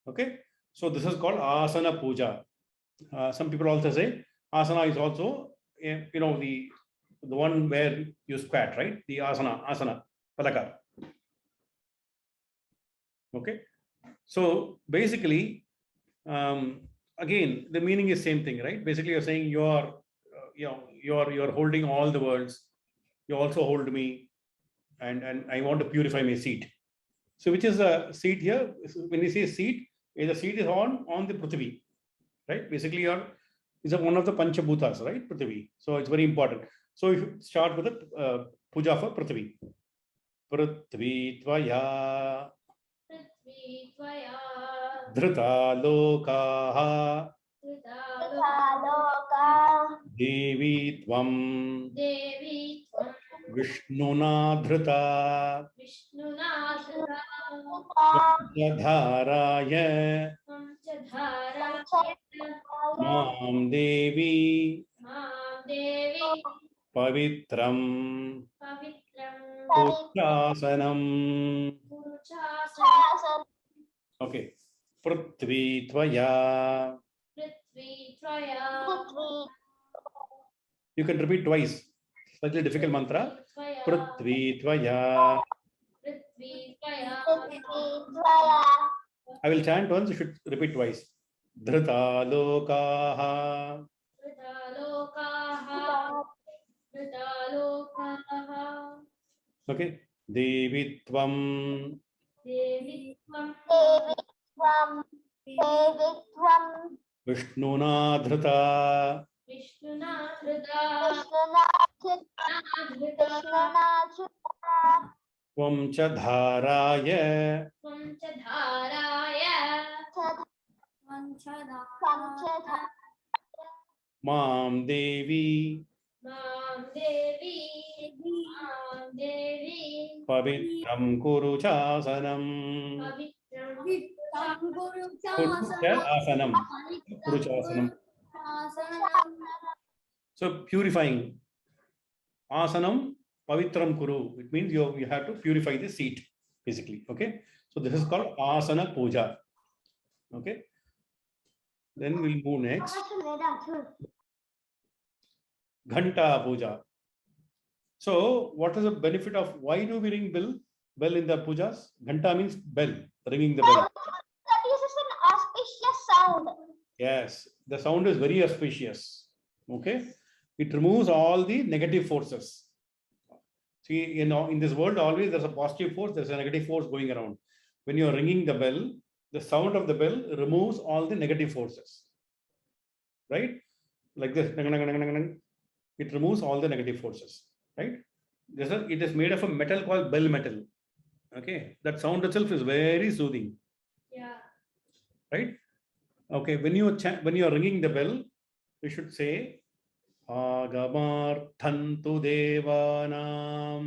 Okay. So this is called asana puja. Some people also say asana is also the one where you squat, right? The asana palaka. Okay. So basically, again, the meaning is same thing, right? Basically, you're saying you're holding all the worlds. You also hold me, and I want to purify my seat. So which is the seat here? When you say seat, the seat is on the Prithvi, right? Basically, is one of the Panchabhutas, right? Prithvi. So it's very important. So you should start with the puja for Prithvi. Prithvi tvaya dhrita lokaha devi tvam vishnuna dhrita dharaya mam devi pavitram pujasanam. Okay. Prithvi tvaya. You can repeat twice. Slightly difficult mantra. Prithvi tvaya. I will chant once. You should repeat twice. Dhrita lokaha. Okay. Devi tvam Vishnuna dhrita Tvam cha dharaya Mam Devi Pavitram Kuru Chasanam. Asanam. Kuru Chasanam. So purifying. Asanam Pavitram Kuru. It means you have to purify the seat, basically. Okay. So this is called Asana Puja. Okay. Then we'll move next. Ghanta Puja. So what is the benefit of why do we ring bell in the pujas? Ghanta means bell, ringing the bell. That is an auspicious sound. Yes, the sound is very auspicious. Okay, it removes all the negative forces. See, in this world always there's a positive force, there's a negative force going around. When you're ringing the bell, the sound of the bell removes all the negative forces. Right? Like this, it removes all the negative forces. Right? It is made of a metal called bell metal. Okay, that sound itself is very soothing. Yeah. Right? Okay, when you are ringing the bell, you should say Agamarthantu Devanam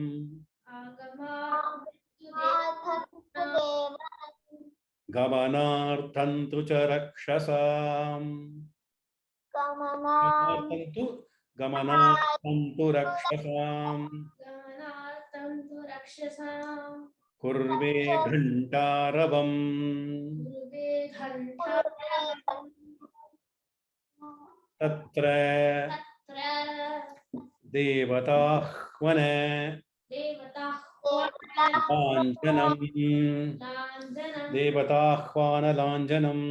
Gamanarthantu Charakshasam Gamanarthantu Rakshasam Kurve Ghantarabam Tatra Devatahvana Lanjanam Devatahvana Lanjanam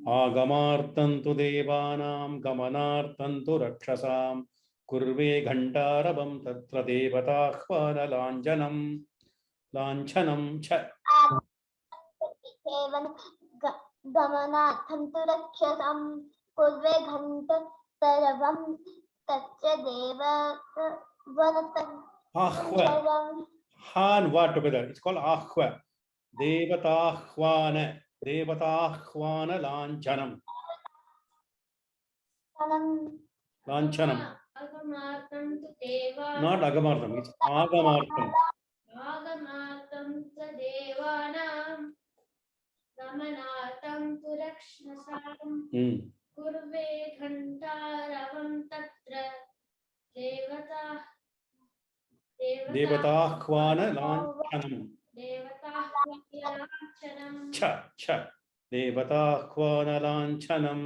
Agamartantu Devanam Gamanartantu Rakshasam Kurve Ghantarabam Tatra Devatahvana Lanjanam Lanchanam Cha Gamanathantu Rakshasam Kurve Ghantarabam Tatra Ahva. Han va together. It's called Ahva. Devatahvana. Devatahvana Lanchanam. Lanchanam. Not Agamartam. It's Agamartam. Agamartam Devanam Gamanatam Turakshasam Kurve Ghantaravam Tatra Devatahvana Lanchanam. Cha. Devatahvana Lanchanam.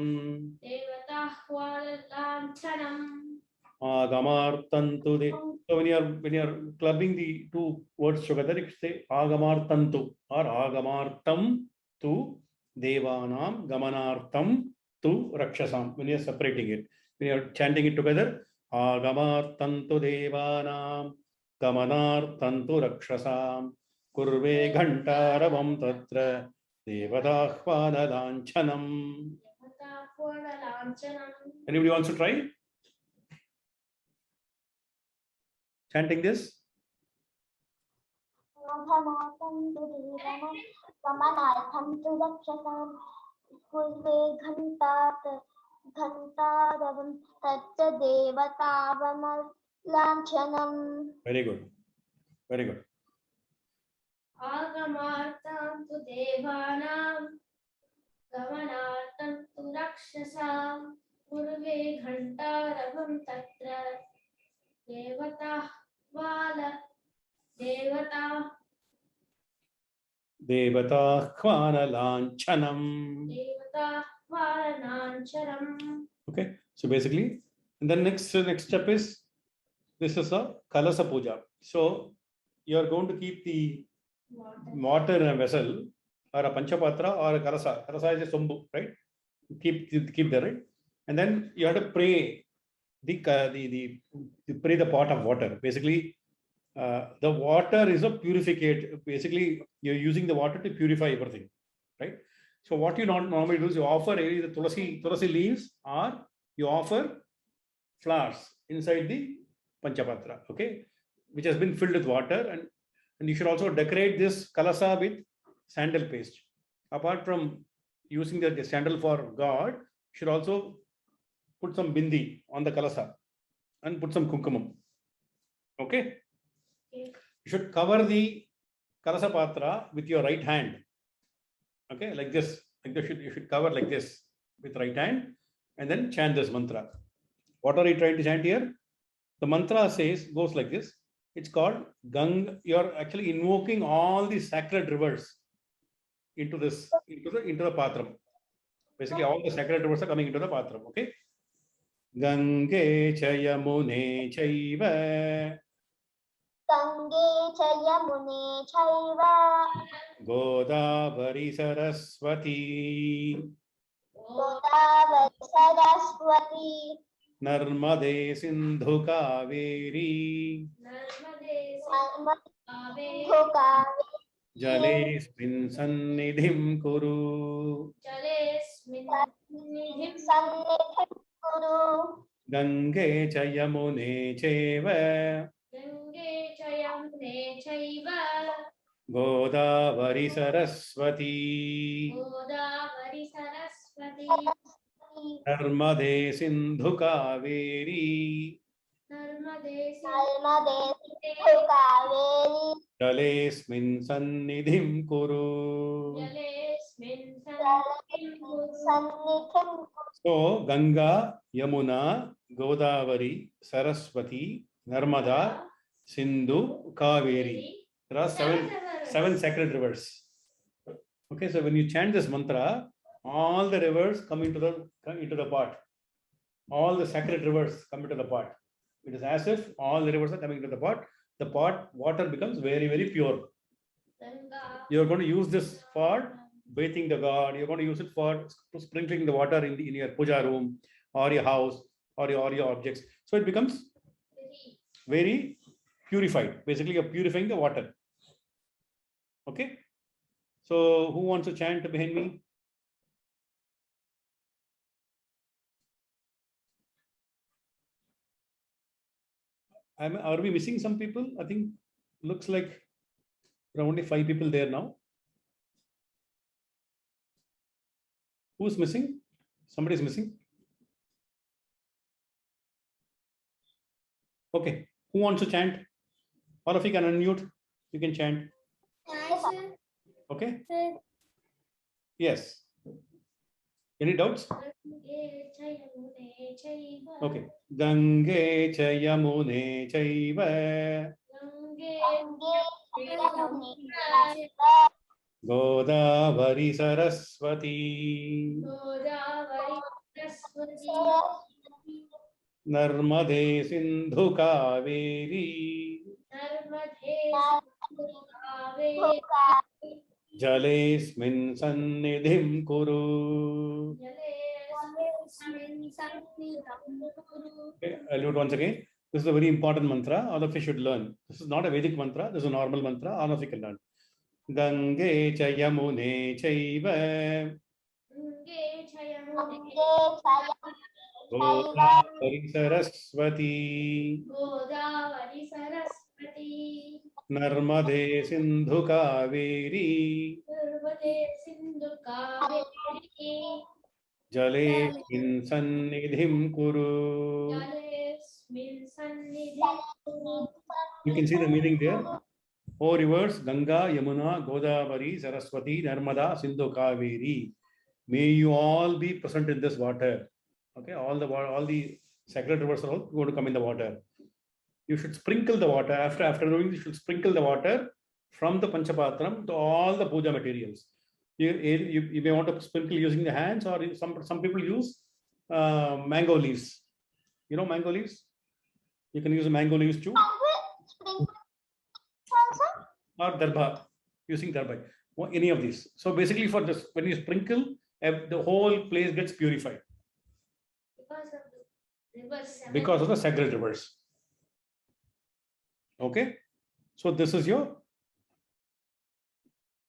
Agamartantu de. So when you are clubbing the two words together, you say Agamartantu or Agamartam tu devanam gamanartam tu rakshasam. When you are separating it, when you are chanting it together, agamartam tu devanam gamanartam tu rakshasam kurve ghantaravam tatra devadahvana lanchanam. Anybody wants to try chanting this? Gamanartham tu rakshasam kurve ghantaravam tatra devatavana lanchanam. Very good. Very good. Agamartam tu devanam gamanartam tu rakshasam purve ghantaravam tatra devata vala devata Devatahvana lanchanam. devata varanancharam. Okay, so basically, and then next step is this is a Kalasa Puja. So you are going to keep the water in a vessel or a Panchapatra or a Kalasa. Kalasa is a Sombu, right? Keep there, right? And then you have to pray pray the pot of water. Basically, the water is a purificate. Basically, you're using the water to purify everything, right? So what you normally do is you offer either tulasi leaves or you offer flowers inside the Panchapatra, okay, which has been filled with water, and you should also decorate this kalasa with sandal paste. Apart from using the sandal for God, you should also put some bindi on the kalasa and put some kumkumam. Okay? Okay. You should cover the kalasa patra with your right hand. Okay, like this. You should cover like this with right hand and then chant this mantra. What are you trying to chant here? The mantra goes like this. It's called Gang. You're actually invoking all the sacred rivers into the patram. Basically, all the sacred rivers are coming into the patram. Okay. Gange Chayamune Chaiva. Gange Chayamune Chaiva. Godavari Saraswati. Godavari Saraswati. Narmade Sindhu Kaveri. Jalesmin Sannidhim Kuru. Gange Chayamune Cheva. Godavari Saraswati. Narmade Sindhu Kaveri. Jalesmin Sannidhim Kuru. So Ganga, Yamuna, Godavari, Saraswati, Narmada, Sindhu, Kaveri. There are seven sacred rivers. Okay, so when you chant this mantra, all the rivers come into the pot. All the sacred rivers come into the pot. It is as if all the rivers are coming into the pot. The pot water becomes very, very pure. You are going to use this for bathing the god. You're going to use it for sprinkling the water in your puja room or your house or your objects. So it becomes very purified. Basically, you're purifying the water. Okay. So who wants to chant behind me? Are we missing some people? I think looks like there are only 5 people there now. Who's missing? Somebody's missing. Okay. Who wants to chant? All of you can unmute. You can chant. Okay. Yes. Any doubts? Okay. Gange Chayamune Chaiva. Godavari Saraswati. Narmade Sindhu Kaveri. जलेऽस्मिन् सन्निधिं कुरु. Okay, I'll do it once again. This is a very important mantra. All of you should learn. This is not a Vedic mantra. This is a normal mantra. All of you can learn. Gange cha yamune chaiva Godavari Saraswati Godavari Saraswati Narmade Sindhu Kaveri Nirmade Sindhu Kaveri Jale'smin sannidhim kuru. Jalesmin Sannidhim Kuru. You can see the meaning there. Four rivers: Ganga, Yamuna, Godavari, Saraswati, Narmada, Sindhu, Kaveri. May you all be present in this water. Okay, all the sacred rivers are all going to come in the water. You should sprinkle the water. After doing this, you should sprinkle the water from the Panchapatram to all the puja materials. You may want to sprinkle using the hands, or some people use mango leaves. You know mango leaves? You can use mango leaves too. Or darbha, using darbha, or any of these. So basically for this, when you sprinkle, the whole place gets purified. Because of the sacred rivers. Okay. So this is your,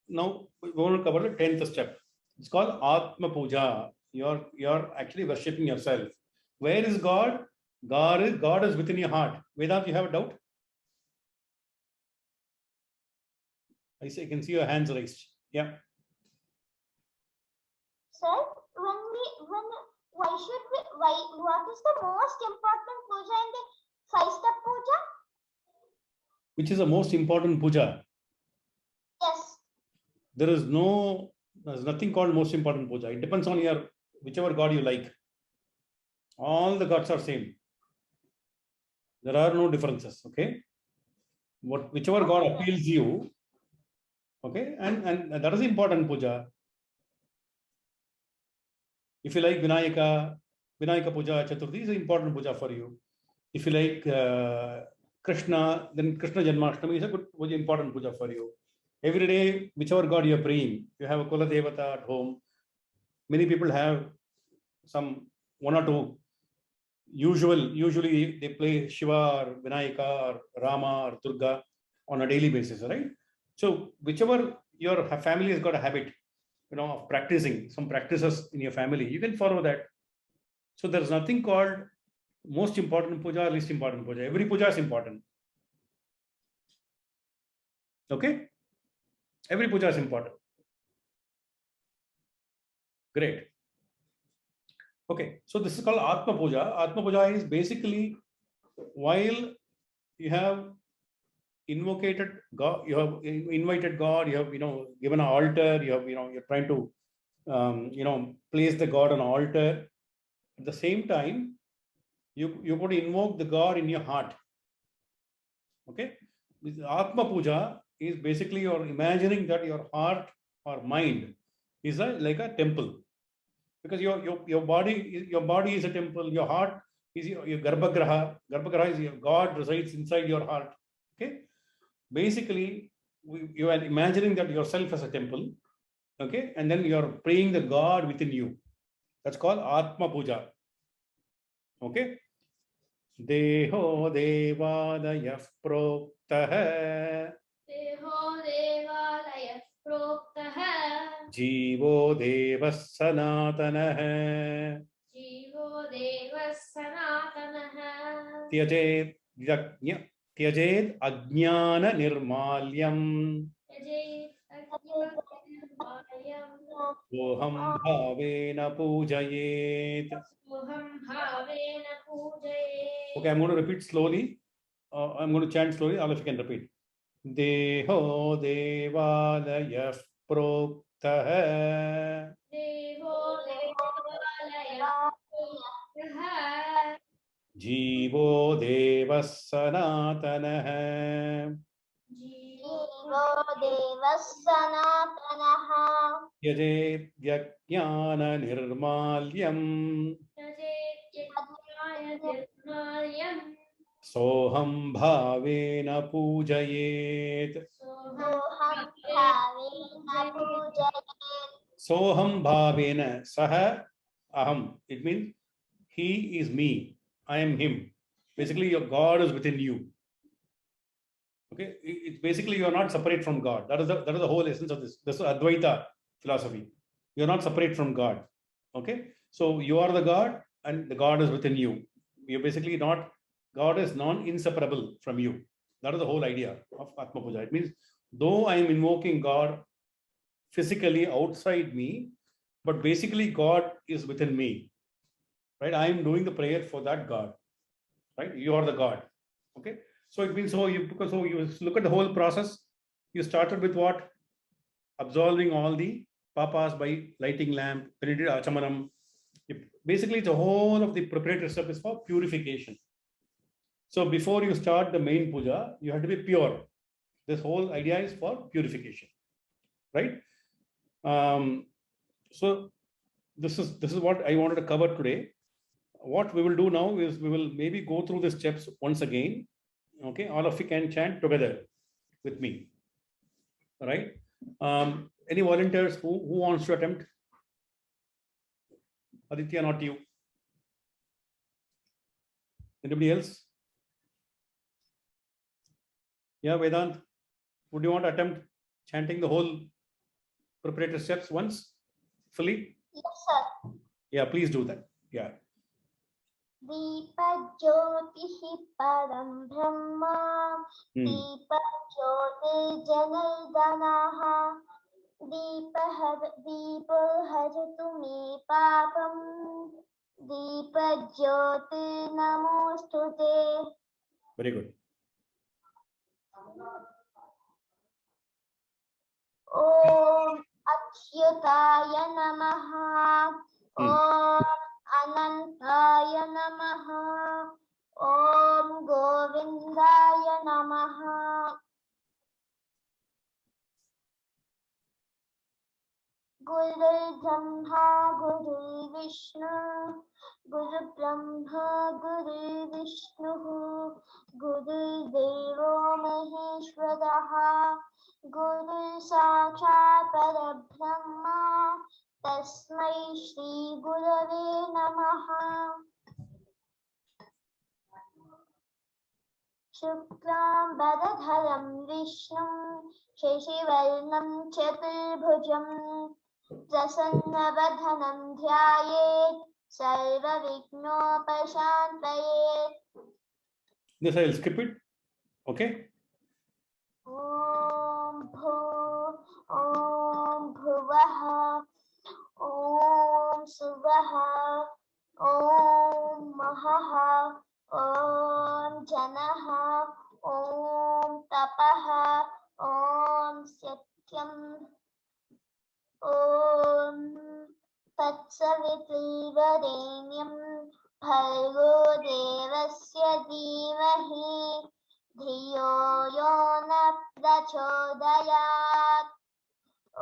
now we want to cover the 10th step. It's called Atma Puja. You're actually worshipping yourself. Where is God? God is within your heart. Vedant, you have a doubt? I can see your hands raised. Yeah. Sir, what is the most important puja in the 5-step puja? Which is the most important puja? Yes. There's nothing called most important puja. It depends on whichever God you like. All the gods are same. There are no differences. Okay. Whichever God appeals you. Okay, and that is important puja. If you like Vinayaka Puja Chaturthi is an important puja for you. If you like Krishna, then Krishna Janmashtami is a good important puja for you. Every day, whichever God you are praying, you have a Kula Devata at home. Many people have one or two. Usually they play Shiva or Vinayaka or Rama or Durga on a daily basis, right? So whichever your family has got a habit, of practicing some practices in your family, you can follow that. So there's nothing called most important puja or least important puja. Every puja is important. Okay? Every puja is important. Great. Okay, so this is called Atma Puja. Atma Puja is basically while you have invocated God, you have invited God, you have given an altar, you have you're trying to place the God on an altar. At the same time, you got to invoke the God in your heart. Okay, this Atma Puja is basically you're imagining that your heart or mind is like a temple, because your body is a temple. Your heart is your Garbhagraha. Garbhagraha is your God resides inside your heart. Okay. Basically, you are imagining that yourself as a temple, okay, and then you are praying the God within you. That's called Atma Puja. Okay. Deho Devalayah Proktah. Deho Devalayah Proktah. Jivo Devas Sanatanah. Jivo Devas Sanatanah. Tyajed Ajnana Nirmalyam. Soham Bhavena Pujayet. Okay, I'm going to repeat slowly. I'm going to chant slowly. All of you can repeat. Deho Devalayah Proktah. Devo Devalayah Proktah. Jivo Devas Sanatanah. Jivo Devas Sanatanah. Yajet Yajnana Nirmalyam. Soham bhavena pujayet. Soham bhavena pujayet. Soham bhavena. Saha aham. It means he is me. I am him. Basically, your God is within you. Okay, it's basically you are not separate from God. That is the whole essence of this. This is Advaita philosophy. You are not separate from God. Okay, so you are the God, and the God is within you. You're basically not. God is non-inseparable from you. That is the whole idea of Atma Puja. It means though I am invoking God physically outside me, but basically God is within me. Right? I am doing the prayer for that God. Right? You are the God. Okay. So it means so you look at the whole process. You started with what? Absolving all the papas by lighting lamp, penetrated achamanam. Basically, the whole of the preparatory step is for purification. So before you start the main puja, you have to be pure. This whole idea is for purification, right? So this is what I wanted to cover today. What we will do now is we will maybe go through the steps once again. Okay, all of you can chant together with me. All right. Any volunteers who wants to attempt? Aditya, not you. Anybody else? Yeah, Vedant, would you want to attempt chanting the whole preparatory steps once fully? Yes, sir. Yeah, please do that. Yeah. दीपज्योतिः परं ब्रह्म दीपज्योतिर्जनार्दनः दीपो हरतु मे पापं दीपज्योतिर्नमोऽस्तुते. Very good. ॐ अच्युताय नमः. ॐ अनन्ताय नमः. ॐ गोविन्दाय नमः. गुरुर्ब्रह्मा गुरुर्विष्णु गुरुब्रह्मा गुरुर्विष्णुः गुरुर्देवो महेश्वरः गुरुसाक्षात् परब्रह्म तस्मै श्री गुरवे नमः. शुक्लाम्बरधरं विष्णुं शशिवर्णं चतुर्भुजं प्रसन्नवदनं ध्यायेत् सर्वविघ्नोपशान्तये. This I will skip it. Okay. ॐ भुवः ॐ सुवः ॐ महः ॐ जनः ॐ तपः ॐ सत्यम् ॐ तत्सवितुर्वरेण्यं भर्गो देवस्य धीमहि धियो यो न प्रचोदयात्. ॐ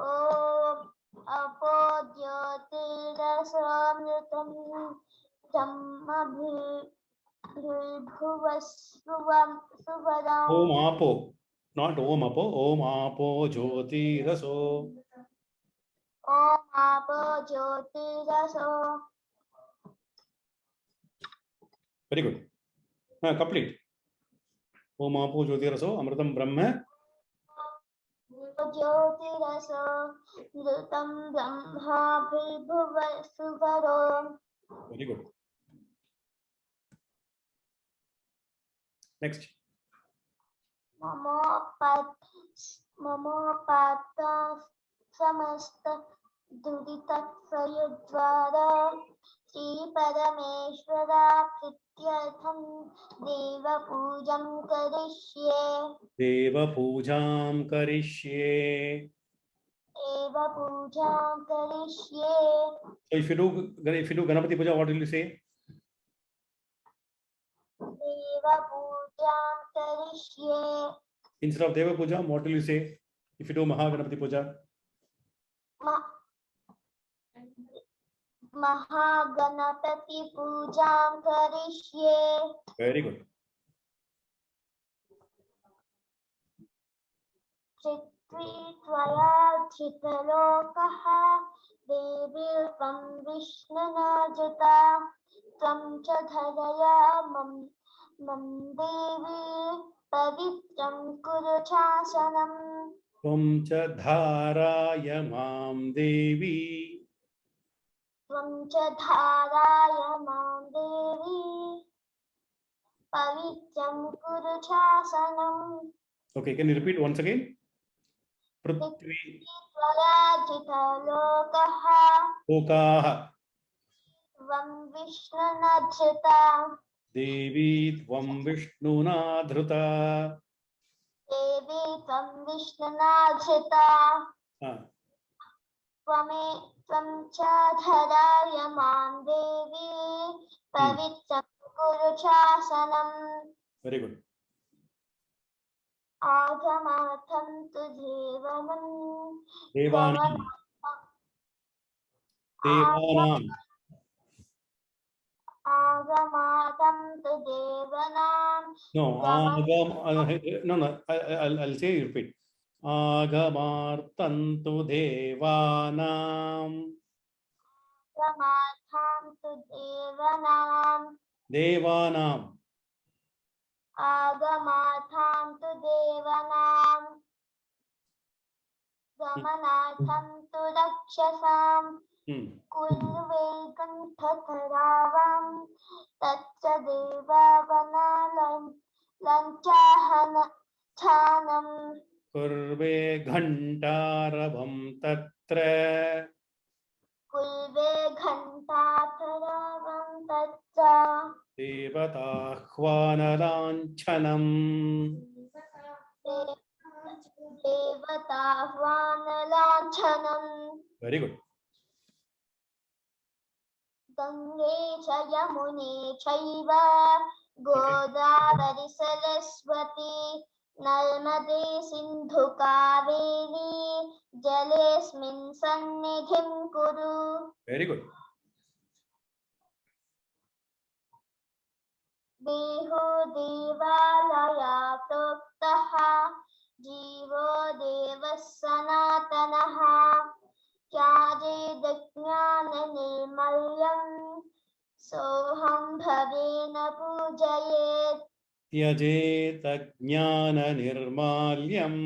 अपोज्योतिरसोऽमृतं ब्रह्मभूर्भुवस्सुवरम्. Om Apo, not Om Apo. Om Apo Jyoti Raso. Om Apo Jyotiraso. Very good. Complete. Om Apo Jyoti Raso Amritam Brahma. Jyotiraso Mritam Brahma Bhirbhuvasuvaro. Very good. Next. Mamo Pata Samasta Duritakshayudvara Sri Parameshwara Prityartham Deva Pujam Karishye. Deva Pujam Karishye. Deva Pujam Karishye. So if you do Ganapati Puja, what will you say? Deva Pujam Karishye. Instead of Deva Puja, what will you say? If you do Mahaganapati Puja? Mahaganapati Pujam Karishye. Very good. चित्वी त्वया धृतलोकः देवी त्वं विष्णुनाजुता त्वं च धरया मम देवी पवित्रं कुरु शासनम् त्वं च धाराय मां देवी त्वं च धाराय मां देवी पवित्रं कुरु शासनम्. Okay, can you repeat once again? Prithvi लोकः लोकाः त्वं विष्णुनाधृता देवी त्वं विष्णुना धृता देवी त्वं विष्णुनाधृता त्वं च धराय मां देवी पवित्रं कुरु शासनम्. Very good. आगमार्थं तु देवानां आगमार्थं तु देवानां No, I'll say you repeat. Agamartantu devanam. आगमार्थं तु देवानां Devanam. आगमार्थं तु देवानां गमनार्थं तु रक्षसां कुर्वेकण्ठधरावं तच्च देवावनालञ्चाहनच्छानम् कुर्वे घण्टारवं तत्र कुर्वे घण्टाधरावं तच्च देवताह्वानलाञ्छनम्. देवताह्वानलाञ्छनम्. Very good. गंगे च यमुने चैव गोदावरी सरस्वती नर्मदे सिन्धु कावेरी जलेऽस्मिन् सन्निधिं कुरु. Very good. देहो देवालया प्रोक्तः जीवो देवः सनातनः त्याजेदज्ञाननिर्मल्यं सोऽहं भवेन पूजयेत्. त्यजेतज्ञाननिर्माल्यम्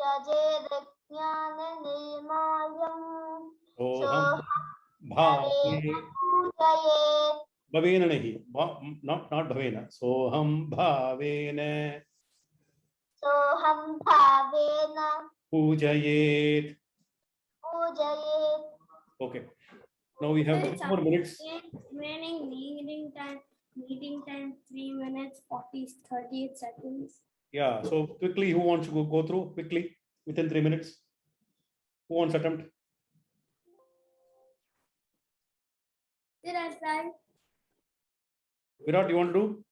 त्यजेदज्ञाननिर्माल्यं सोऽहं भवेन पूजयेत्. भवेन नहीं, not भवेन, सोऽहं भावेन पूजयेत्. Okay, now we have 2 more minutes. Remaining meeting time 3 minutes 38 seconds. Yeah, so quickly, who wants to go through quickly within 3 minutes? Who wants to attempt? Did I try? Virat, you want to do?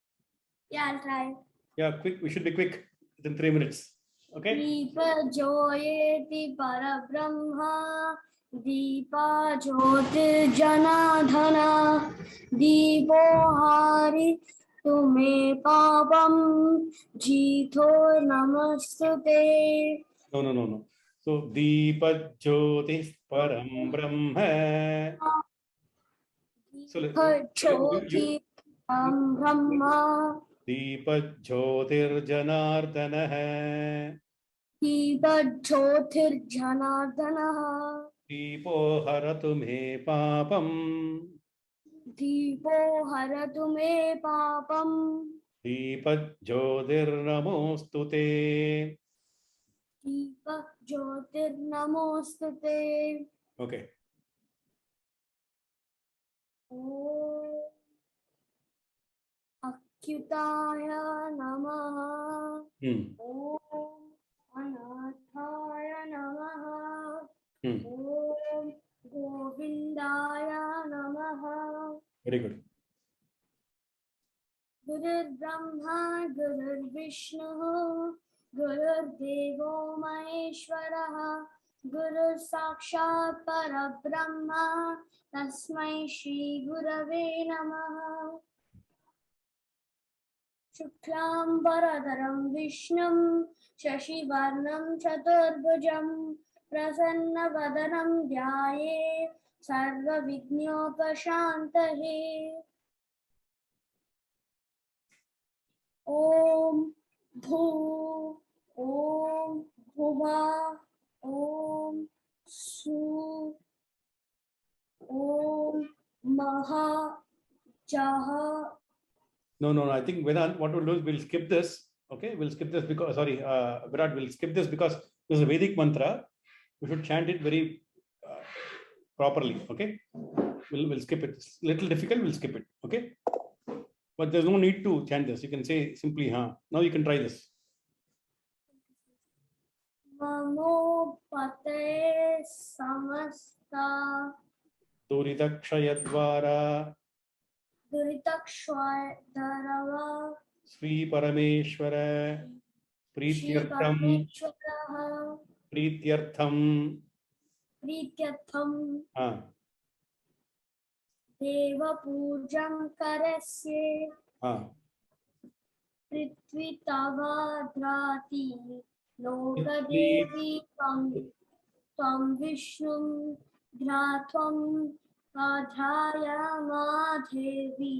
Yeah, I'll try. Yeah, quick. We should be quick within 3 minutes. Okay. Deepa Joyeti Parabrahma Deepa Jyoti Janadhana Deepo Hari Tume Papam Jito Namastute. No. So Deepa Jyoti Param Brahma. Deepa Jyoti Param Brahma Deepa Jyotir Janardana. Deepa Jyotir Janardana. Deepo Haratu Me Papam. Deepo Haratu Me Papam. Deepa Jyotir Namostute. Deepa Jyotir Namostute. Okay. Om Achyutaya Namaha. Om Anathaya Namaha. Om Govindaya Namaha. Very good. Gurur Brahma, Gurur Vishnu, Gurur Devo Maheshwaraha, Gurur Sakshat Parabrahma, Tasmai Shri Gurave Namaha. शुक्लांबरधरं विष्णुं शशिवर्णं चतुर्भुजं प्रसन्नवदनं ध्यायेत् सर्वविघ्नोपशान्तये। ॐ भू ॐ भुवः ॐ सु ॐ मः जः। No. I think Vedant, what we'll do is we'll skip this. Okay, we'll skip this because Virat, we'll skip this because this is a Vedic mantra. We should chant it very properly. Okay, we'll skip it. It's a little difficult. We'll skip it. Okay, but there's no need to chant this. You can say simply "ha." Now you can try this. Namo Pate Samasta Duridakshayadvara Duritakshwadharava Sri Parameshwara Prityartham Prityartham Deva Pujam Karasye Prithvi Tavadrati Lokadevi Tam Vishnum Dhratvam Adhaya Madhevi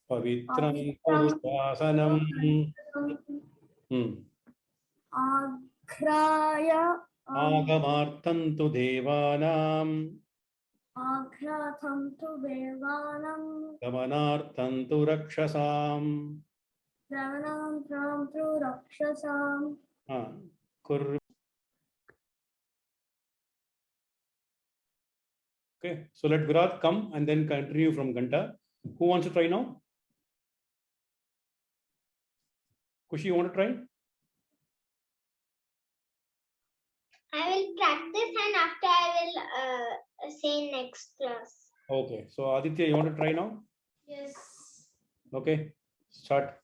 Pavitram Purusasanam Agraya Agamartantu Devanam Aghratham tu Devanam Gamanartantu Rakshasam Pravanam Pram tu Rakshasam. Okay, so let Virat come and then continue from Ganta. Who wants to try now? Kushi, you want to try? I will practice and after I will say next class. Okay, so Aditya, you want to try now? Yes. Okay, start.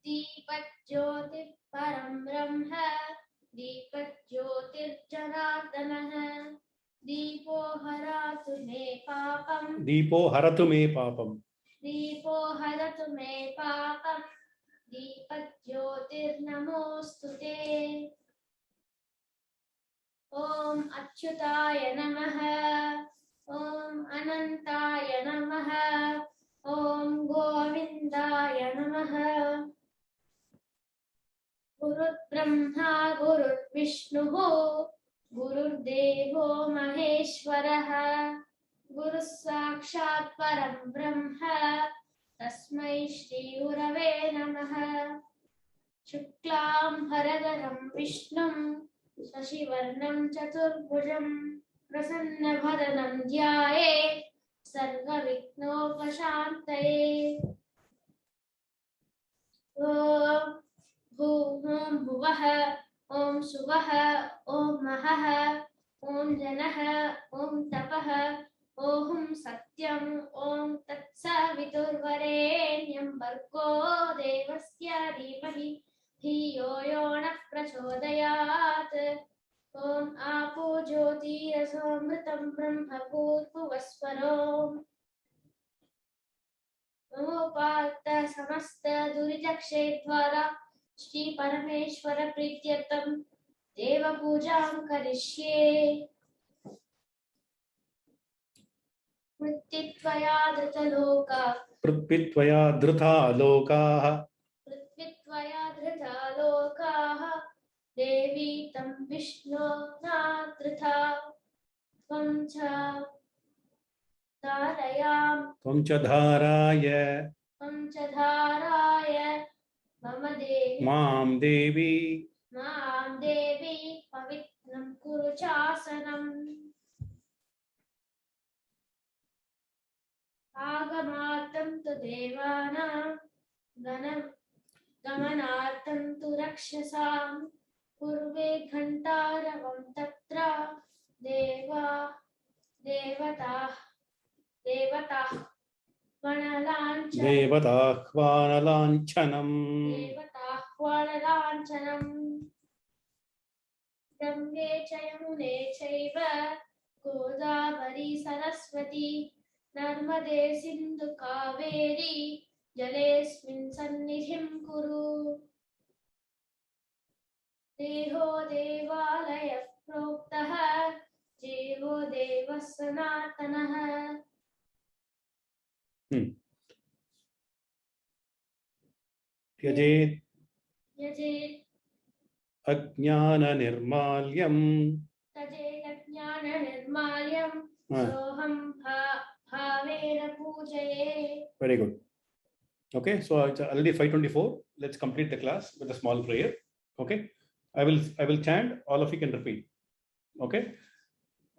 Deepat Jyotir Param Brahma Deepat Jyotir Janardana Deepo Haratu Me Papam Deepo Haratu Me Papam Deepo Haratu Me Papam Deepat Jyotir Namostute Om Achyutaya Namaha Om Anantaya Namaha Om Govindaya Namaha Guru Brahma Guru Vishnu Guru Devo Maheshwaraha Guru Sakshat Param Brahma Tasmai Shri Gurave Namaha Shuklam Bharadaram Vishnum Shashivarnam Chaturbhujam Prasanna Bharanam Dhyaye Sarva Vignopashantaye Om Bhuvah Om Suvah Om Mahah Om Janah Om Tapah Om Satyam Om Tatsaviturvarenyam Bhargo Devasya Dhimahi Dhiyo Yonah Prachodayat Om Apo Jyoti Asomritam Brahma Bhurvasvarom Namo Parta Samasta Duritakshedvara Shri Parameshwara Prityartham Deva Pujam Karishye Pritvitvaya Dhrita Loka Pritvitvaya Dhrita Lokaha Pritvitvaya Dhrita Lokaha Devi Tam Vishnu Nadhrita Tvam Cha Dharayam Tvam Cha Dharaya Tvam Cha Dharaya Mama Devi Mam Devi Mam Devi Pavitram Kuru Chasanam Agamatam tu Devanam Gamanatam tu Rakshasam Purve Ghantaravam Tatra Devata Devatahvanalanchanam Gange Chayamune Chaiva Godavari Saraswati नर्मदे सिन्धु कावेरी जलेऽस्मिन् सन्निधिं कुरु देहो देवालयः प्रोक्तः जीवो देवः सनातनः त्यजेत् यजेत् अज्ञाननिर्माल्यम् तजेदज्ञाननिर्माल्यं सोऽहं भावेन पूजये. Very good. Okay, so it's already 5:24. Let's complete the class with a small prayer. Okay, I will chant. All of you can repeat. Okay.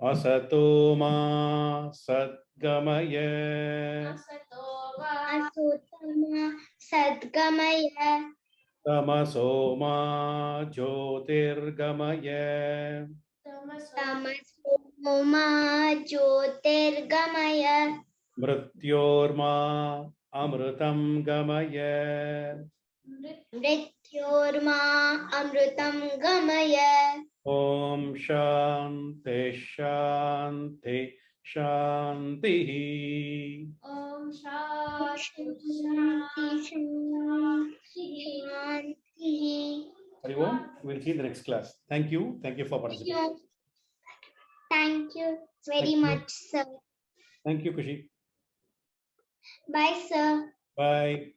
Asato ma sadgamaya. असतो वा Asutama Sadgamaya Tamaso ma jyotirgamaya. तमसो Tamasoma Jyotirgamaya Mrityorma amritam gamaya. Mrityorma Amrutam Gamaya. Om Shanti Shanti Shanti. Om Shanti Shanti. Hari Om. We'll see you in the next class. Thank you. Thank you for participating. Thank you very Thank you. much, sir. Thank you, Kushi. Bye, sir. Bye.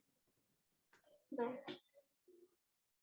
Bye.